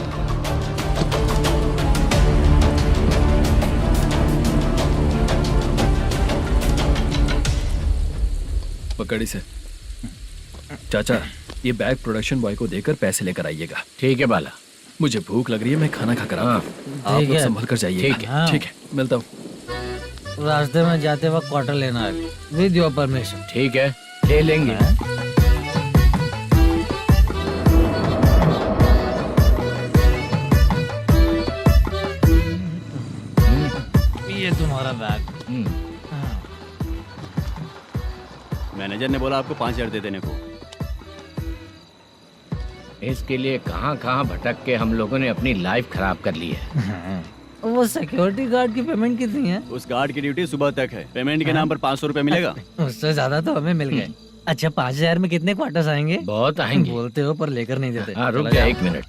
पकड़ी से चाचा, ये बैग प्रोडक्शन बॉय को देकर पैसे लेकर आइएगा। ठीक है बाला। मुझे भूख लग रही है, मैं खाना खाकर आता हूँ। आप ठीक लोग है। संभल कर जाइएगा। ठीक है। ठीक है, मिलता हूँ। रास्ते में जाते वक्त क्वार्टर लेना है, विद योर परमिशन। ठीक है, ले लेंगे। ये तुम्हारा बैग। मैनेजर ने बोला आपको 5,000 दे देने को। इसके लिए कहाँ कहाँ भटक के हम लोगों ने अपनी लाइफ खराब कर ली है। वो सिक्योरिटी गार्ड की पेमेंट कितनी है? उस गार्ड की ड्यूटी सुबह तक है। पेमेंट के नाम पर 500 रुपए मिलेगा। उससे ज्यादा तो हमें मिल गए। अच्छा 5,000 में कितने क्वार्टर्स आएंगे? बहुत आएंगे। बोलते हो पर लेकर नहीं देते। हाँ रुक चला जा जाओ। 1 मिनट।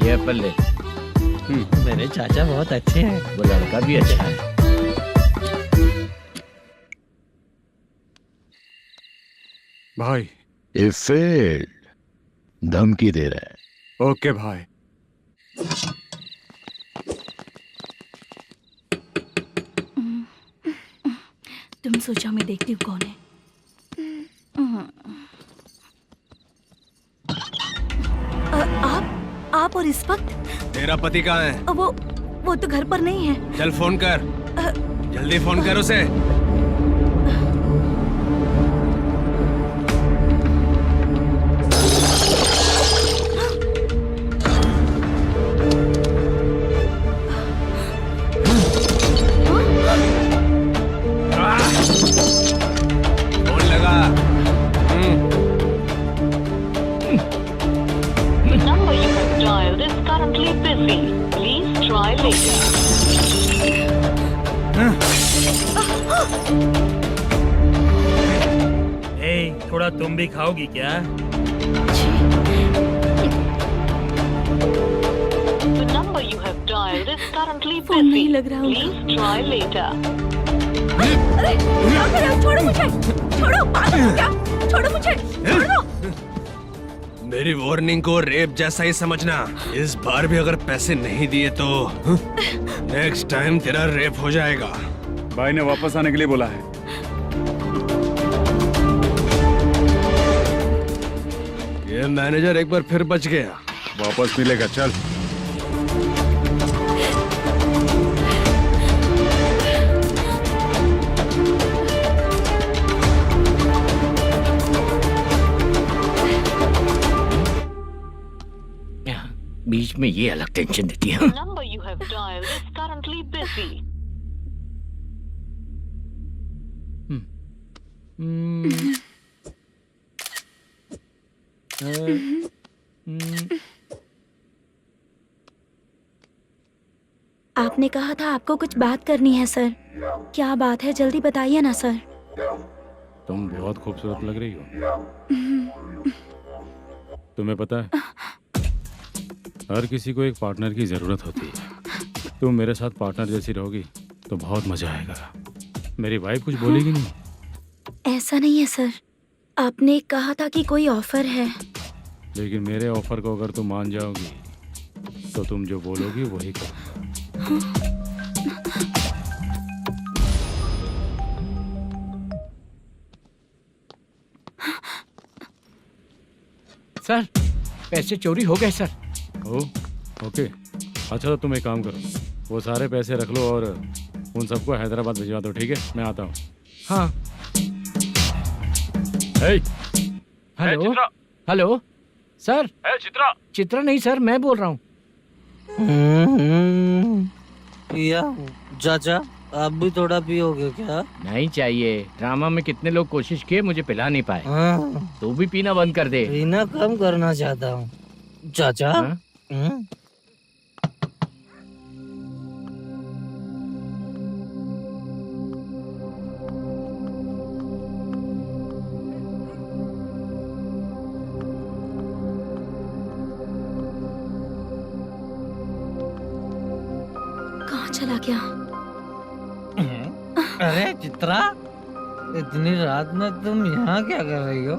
ये एप्पल ले। मेरे चाचा बहुत अच्छे हैं। वो लड़का भी अच्छा है। भाई ये फेल्ड, धमकी दे रहा है। ओके भाई। तुम सोचा मैं देखती हूँ कौन है। आप और इस वक्त तेरा पति कहाँ है? वो तो घर पर नहीं है। चल फोन कर, जल्दी फोन कर उसे। फोन लगा। number you have dialed is currently busy. Please try later. थोड़ा तुम भी खाओगी क्या? The number you have dialed is currently phone busy. नहीं लग रहा Please try later. अरे क्या कर रहे हो? छोड़ो मुझे, छोड़ो, पागल हो क्या? छोड़ो मुझे, छोड़ो। मेरी वार्निंग को रेप जैसा ही समझना। इस बार भी अगर पैसे नहीं दिए तो नेक्स्ट टाइम तेरा रेप हो जाएगा। भाई ने वापस आने के लिए बोला है। ये मैनेजर एक बार फिर बच गया। वापस मिलेगा, चल। बीच में ये अलग टेंशन देती है। The number you have dialed is currently busy. आपने कहा था आपको कुछ बात करनी है सर। क्या बात है, जल्दी बताइए ना सर। तुम बहुत खूबसूरत लग रही हो। तुम्हें पता है, हर किसी को एक पार्टनर की जरूरत होती है। तुम मेरे साथ पार्टनर जैसी रहोगी तो बहुत मजा आएगा। मेरी वाइफ कुछ बोलेगी नहीं? ऐसा नहीं है सर, आपने कहा था कि कोई ऑफर है। लेकिन मेरे ऑफर को अगर तुम मान जाओगी तो तुम जो बोलोगी वही करो। सर, पैसे चोरी हो गए सर। ओके, अच्छा तो तुम एक काम करो, वो सारे पैसे रख लो और उन सबको हैदराबाद भिजवा दो, ठीक है? मैं आता हूँ। हाँ। Hello hello sir. Chitra. Chitra नहीं सर, मैं बोल रहा हूँ। या चाचा, आप भी थोड़ा पियोगे क्या? नहीं चाहिए। ड्रामा में कितने लोग कोशिश किए, मुझे पिला नहीं पाए। तू भी पीना बंद कर दे। पीना कम करना चाहता हूँ चाचा। कहाँ चला गया? अरे चित्रा, इतनी रात में तुम यहाँ क्या कर रही हो?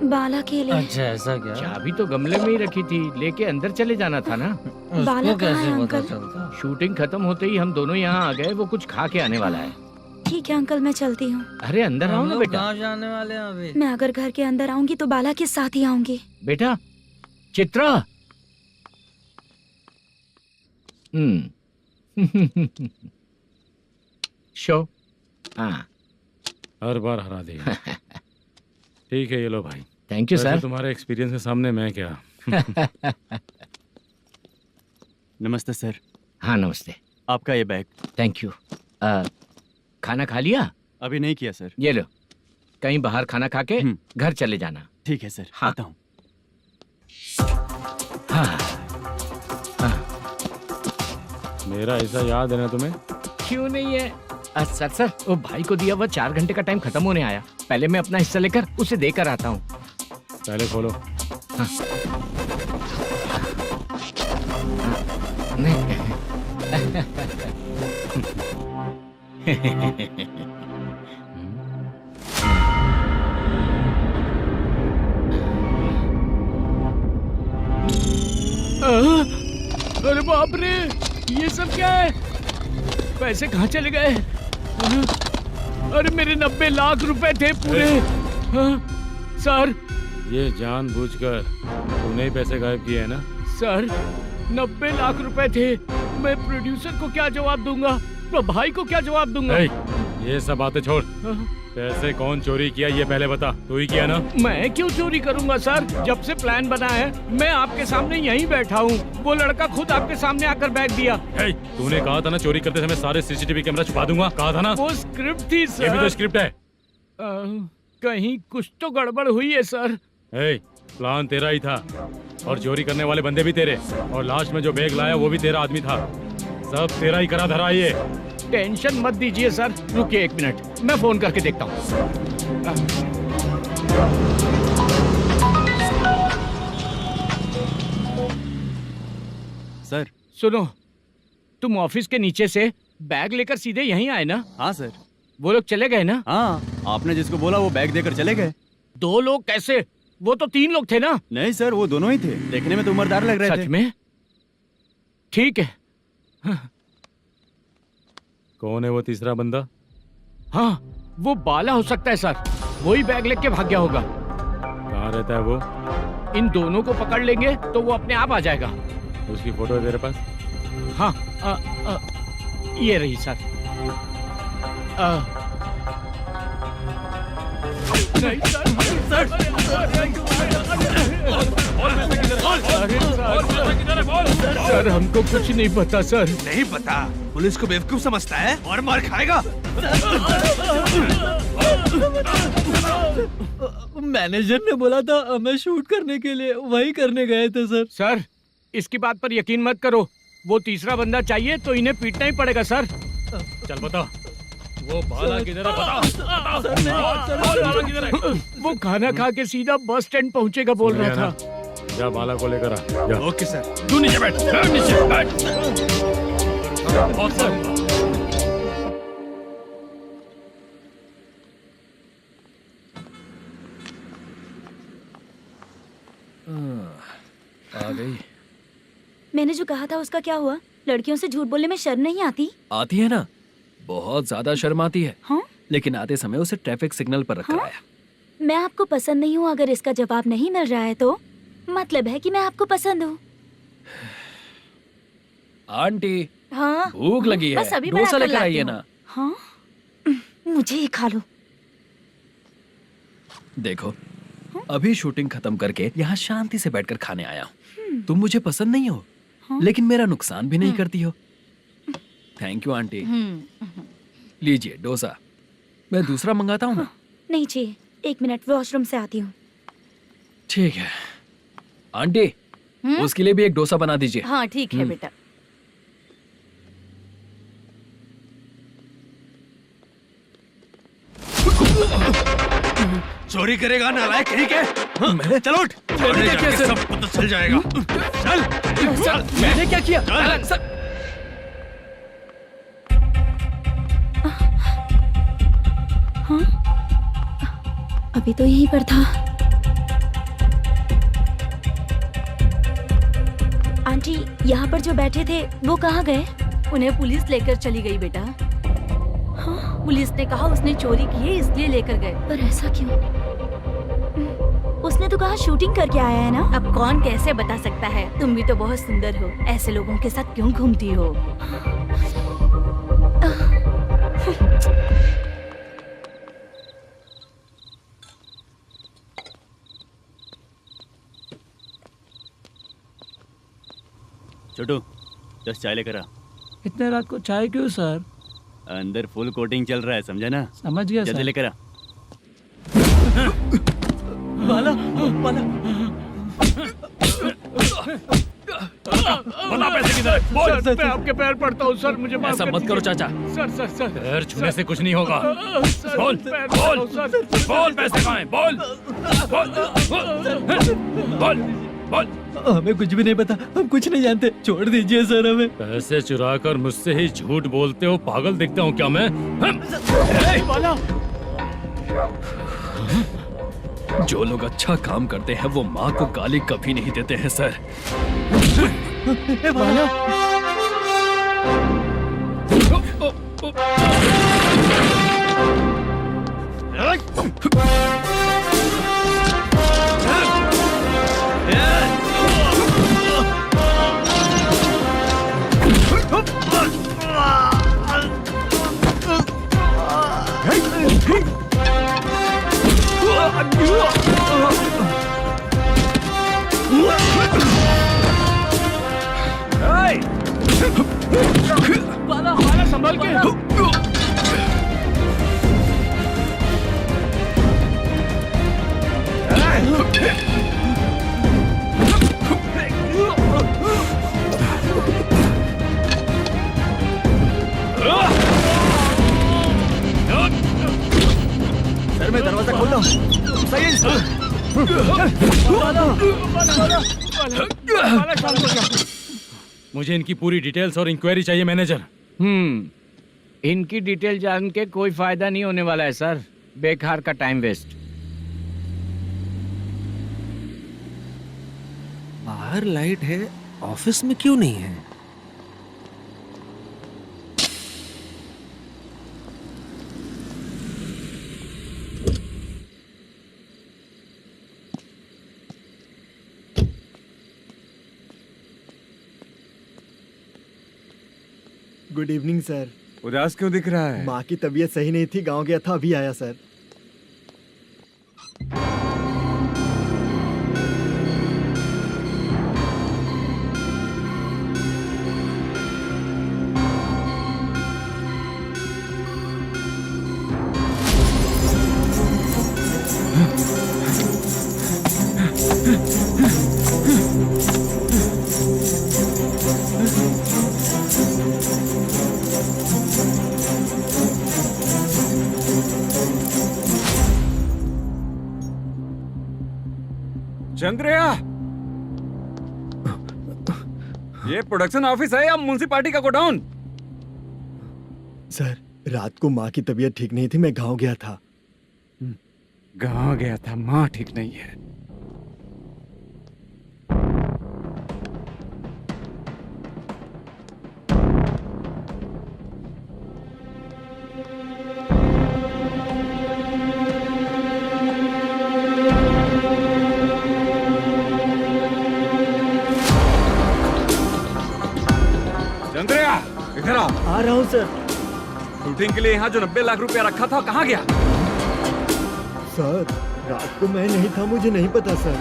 बाला के लिए। अच्छा ऐसा क्या? चाबी तो गमले में ही रखी थी, लेके अंदर चले जाना था ना। बाला उसको कहाँ कैसे है पता अंकल? चलता? शूटिंग खत्म होते ही हम दोनों यहाँ आ गए। वो कुछ खा के आने वाला है। ठीक है अंकल, मैं चलती हूँ। अरे अंदर आओ हम ना लोग बेटा। कहाँ जाने वाले हैं अभी? मैं अगर घर के अंदर आऊंगी तो बाला के साथ ही आऊंगी। बेटा चित्रा। शो। हाँ, हर बार हरा देगा। ठीक है, ये लो भाई। थैंक यू वैसे सर। तुम्हारे एक्सपीरियंस के सामने मैं क्या। नमस्ते सर। हाँ नमस्ते। आपका ये बैग। Thank you. खाना खा लिया? अभी नहीं किया सर। ये लो, कहीं बाहर खाना खा के घर चले जाना। ठीक है सर। हाँ। आता हूँ। हाँ। मेरा ऐसा याद है ना तुम्हें? क्यों नहीं है? सर वो भाई को दिया हुआ 4 घंटे का टाइम खत्म होने आया। पहले मैं अपना हिस्सा लेकर उसे देकर आता हूँ। पहले खोलो। हाँ। अरे बाप रे, ये सब क्या है? पैसे कहाँ चले गए? अरे मेरे 90 लाख रुपए थे पूरे। सर, ये जानबूझकर तूने ही पैसे गायब किए हैं ना? सर 90 लाख रुपए थे। मैं प्रोड्यूसर को क्या जवाब दूंगा, तो भाई को क्या जवाब दूंगा? ये सब बातें छोड़। पैसे कौन चोरी किया ये पहले बता। तू ही किया ना? मैं क्यों चोरी करूंगा सर? जब से प्लान बना है मैं आपके सामने यहीं बैठा हूँ। वो लड़का खुद आपके सामने आकर बैग दिया। तूने कहा था ना चोरी करते समय सारे सीसीटीवी कैमरा छुपा दूंगा, कहा था ना? वो स्क्रिप्ट थी सर। ये भी तो स्क्रिप्ट है। कहीं कुछ तो गड़बड़ हुई है सर। प्लान तेरा ही था और चोरी करने वाले बंदे भी तेरे, और लास्ट में जो बैग लाया वो भी तेरा आदमी था। सब तेरा ही करा धरा। ये टेंशन मत दीजिए सर। रुकिए 1 मिनट, मैं फोन करके देखता हूँ। सर सुनो, तुम ऑफिस के नीचे से बैग लेकर सीधे यहीं आए ना? हाँ सर। वो लोग चले गए ना? हाँ, आपने जिसको बोला वो बैग देकर चले गए। 2 लोग कैसे? वो तो 3 लोग थे ना? नहीं सर, वो दोनों ही थे। देखने में तो उम्रदार लग रहे थे। सच में? ठीक है। कौन है वो तीसरा बंदा? हाँ, वो बाला हो सकता है सर। वही बैग लेके भाग गया होगा। कहाँ रहता है वो? इन दोनों को पकड़ लेंगे तो वो अपने आप आ जाएगा। उसकी फोटो है तेरे पास? हाँ, ये रही सर। नहीं सर, हमको कुछ नहीं पता सर। नहीं पता? पुलिस को बेवकूफ समझता है और मार खाएगा। मैनेजर ने बोला था हमें शूट करने के लिए, वही करने गए थे सर। सर इसकी बात पर यकीन मत करो, वो तीसरा बंदा चाहिए तो इन्हें पीटना ही पड़ेगा सर। चल बता, वो बाला किधर है? बता। बाला किधर है? वो खाना खा के सीधा बस स्टैंड पहुंचेगा बोल रहा था। जा बाला को लेकर आ। जा। Okay sir. तू नीचे बैठ, नीचे बैठ। बहुत सर। आ गई। मैंने जो कहा था उसका क्या हुआ? लड़कियों से झूठ बोलने में शर्म नहीं आती? आती है ना, बहुत ज्यादा शर्म आती है। हाँ? लेकिन आते समय उसे ट्रैफिक सिग्नल पर रखकर आया। मैं आपको पसंद नहीं हूँ, अगर इसका जवाब नहीं मिल रहा है तो मतलब है कि मैं आपको पसंद हूँ। आंटी, हाँ भूख लगी है, बस अभी डोसा बनाकर लेकर लाती आइए हूँ। ना। हाँ मुझे ही खा लो। देखो, अभी शूटिंग खत्म करके यहाँ शांति से बैठकर खाने आया हूँ। तुम मुझे पसंद नहीं हो, लेकिन मेरा नुकसान भी नहीं करती हो। Thank you aunty. लीजिए डोसा। मैं दूसरा मंगाता हूँ ना? नहीं चाहिए, 1 मिनट वॉशरूम से आती हूँ। ठीक है आंटी, उसके लिए भी एक डोसा बना दीजिए। हाँ ठीक है बेटा। चोरी करेगा नालायक कहीं के? मैंने चलो उठ, मैंने क्या किया सर? सब पता चल जाएगा। चल मैंने क्या किया सर? हाँ अभी तो यहीं पर था। आंटी यहाँ पर जो बैठे थे वो कहाँ गए? उन्हें पुलिस लेकर चली गई बेटा। हाँ? पुलिस ने कहा उसने चोरी की है इसलिए लेकर गए। पर ऐसा क्यों? उसने तो कहा शूटिंग करके आया है ना। अब कौन कैसे बता सकता है? तुम भी तो बहुत सुंदर हो, ऐसे लोगों के साथ क्यों घूमती हो? छोटू, 10 चाय लेकर आ। इतने रात को चाय क्यों सर? अंदर फुल कोटिंग चल रहा है, समझा ना? समझ गया जल्दी सर। लेकर आ। बाला, बाला। बता पैसे किधर है? बोल। सर, मैं आपके पैर पड़ता हूँ सर, मुझे माफ ऐसा कर मत करो दीजिए। चाचा। सर सर सर पैर छूने से कुछ नहीं होगा। सर, बोल, पैर बोल, पड़ता हूँ, सर। बोल पैसे कहाँ हैं? बोल, बोल, बोल। हमें कुछ भी नहीं पता, हम कुछ नहीं जानते, छोड़ दीजिए सर हमें। पैसे चुरा कर मुझसे ही झूठ बोलते हो, पागल दिखता हूँ क्या मैं? जो लोग अच्छा काम करते हैं वो माँ को गाली कभी नहीं देते हैं सर। बाला संभल के। सर मैं दरवाजा खोल रहा हूँ। सही मुझे इनकी पूरी डिटेल्स और इंक्वायरी चाहिए मैनेजर। इनकी डिटेल जान के कोई फायदा नहीं होने वाला है सर, बेकार का टाइम वेस्ट। बाहर लाइट है, ऑफिस में क्यों नहीं है? Good evening sir. उदास क्यों दिख रहा है? माँ की तबीयत सही नहीं थी, गांव गया था, अभी आया सर। चंद्रया, ये प्रोडक्शन ऑफिस है या म्युनिसिपालिटी का गोडाउन? सर, रात को माँ की तबीयत ठीक नहीं थी, मैं गांव गया था। गांव गया था, माँ ठीक नहीं है। चंद्रया, इधर आ रहा हूँ सर। शूटिंग के लिए यहाँ जो 90 लाख रुपया रखा था, कहाँ गया? सर, रात को मैं नहीं था, मुझे नहीं पता सर।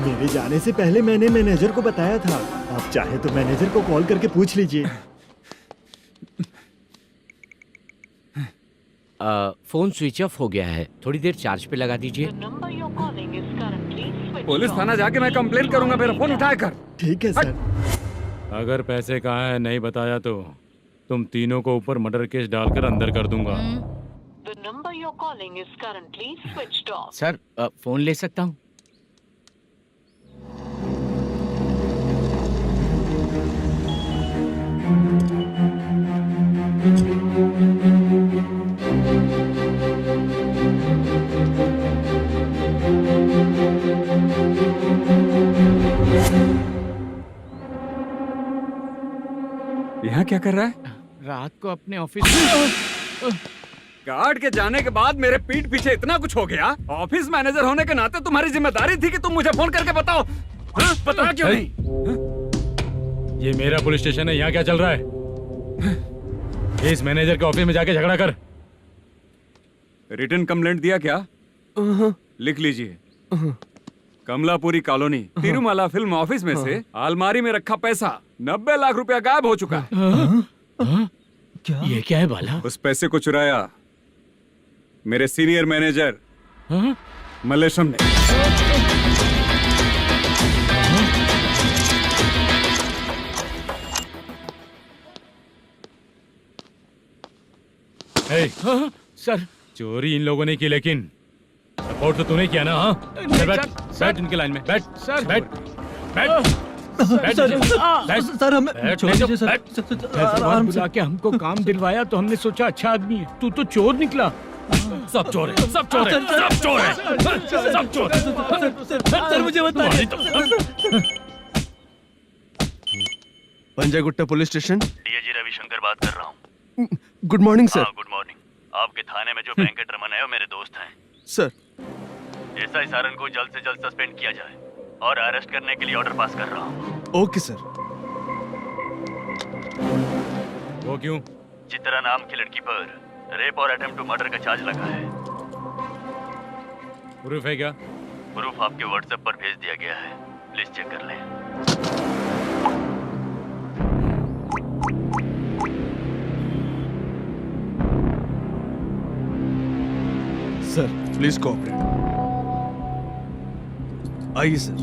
मेरे जाने से पहले मैंने मैनेजर को बताया था। आप चाहे तो मैनेजर को कॉल करके पूछ लीजिए। फोन स्विच ऑफ हो गया है, थोड़ी देर चार्ज पे लगा दीजिए। पुलिस थाना जाके मैं कंप्लेंट करूंगा, मेरा फोन उठाया कर। ठीक है सर। अगर पैसे कहाँ है नहीं बताया तो तुम तीनों को ऊपर मर्डर केस डालकर अंदर कर दूंगा। The number you're calling is currently switched off. Sir, phone ले सकता हूँ? यहाँ क्या कर रहा है? रात को अपने ऑफिस गार्ड के जाने के बाद मेरे पीठ पीछे इतना कुछ हो गया। ऑफिस मैनेजर होने के नाते तुम्हारी जिम्मेदारी थी कि तुम मुझे फोन करके बताओ। हाँ? पता क्यों नहीं? ये मेरा पुलिस स्टेशन है, यहाँ क्या चल रहा है? इस मैनेजर के ऑफिस में जाके झगड़ा कर। रिटन कंप्लेंट दिया क्या? लिख लीजिए। Kamalapuri colony, Tirumala film office में से अलमारी में रखा पैसा 90 लाख रुपया गायब हो चुका है। क्या? ये क्या है बाला? उस पैसे को चुराया मेरे सीनियर मैनेजर मल्लेशम ने। सर, चोरी इन लोगों ने की, लेकिन सपोर्ट तो तूने किया ना? हाँ, बैठ इनके लाइन में, बैठ सर, बैठ सर, हमें छोड़ दीजिए सर। भगवान बुला के हमको काम दिलवाया तो हमने सोचा अच्छा आदमी है, तू तो चोर निकला। सब चोर है, सब चोर है, सब चोर है, सब चोर। सर मुझे बताइए। Panjagutta police station. DAG Ravishankar बात कर रहा हूँ। Good morning sir. Good morning. आपके थाने में जो वेंकट रमन है वो मेरे दोस्त हैं। सर, एसआई सारन को जल्द से जल्द सस्पेंड किया जाए और अरेस्ट करने के लिए ऑर्डर पास कर रहा हूँ। Okay sir. वो क्यों? चित्रा नाम की लड़की पर रेप और अटेम्प्ट टू मर्डर का चार्ज लगा है। प्रूफ है क्या? प्रूफ आपके व्हाट्सएप पर भेज दिया गया है, प्लीज चेक कर लें। Sir please cooperate. आइए सर,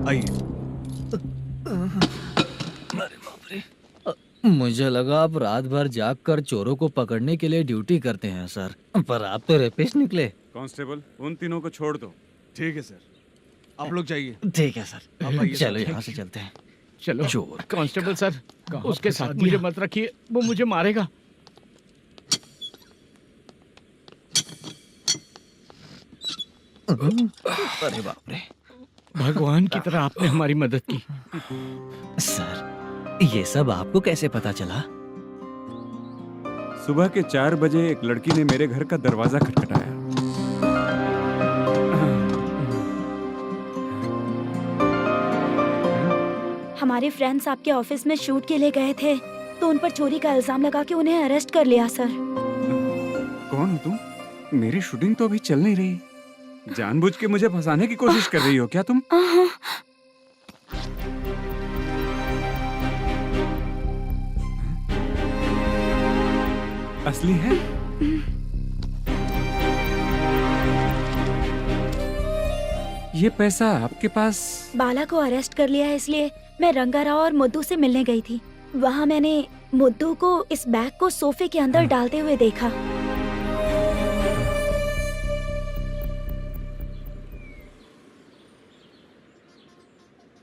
आइए। मुझे लगा आप रात भर जाग कर चोरों को पकड़ने के लिए ड्यूटी करते हैं सर, पर आप तो रेपिस्ट निकले। कांस्टेबल, उन तीनों को छोड़ दो। ठीक है सर, आप लोग जाइए। ठीक है सर, चलो यहाँ से चलते हैं। चलो चोर कांस्टेबल सर, उसके साथ मुझे मत रखिए, वो मुझे मारेगा। अरे बाप रे, भगवान की तरह आपने हमारी मदद की। सर, ये सब आपको कैसे पता चला? सुबह के 4 बजे एक लड़की ने मेरे घर का दरवाजा खटखटाया। हमारे फ्रेंड्स आपके ऑफिस में शूट के लिए गए थे, तो उन पर चोरी का इल्जाम लगा के उन्हें अरेस्ट कर लिया सर। कौन हो तुम? मेरी शूटिंग तो अभी चल नहीं रही। जानबूझ के मुझे फंसाने की कोशिश कर रही हो क्या तुम? असली है? ये पैसा आपके पास? बाला को अरेस्ट कर लिया है, इसलिए मैं रंगाराव और मुद्दू से मिलने गई थी। वहाँ मैंने मुद्दू को इस बैग को सोफे के अंदर डालते हुए देखा।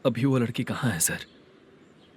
अभी वो लड़की कहाँ है सर?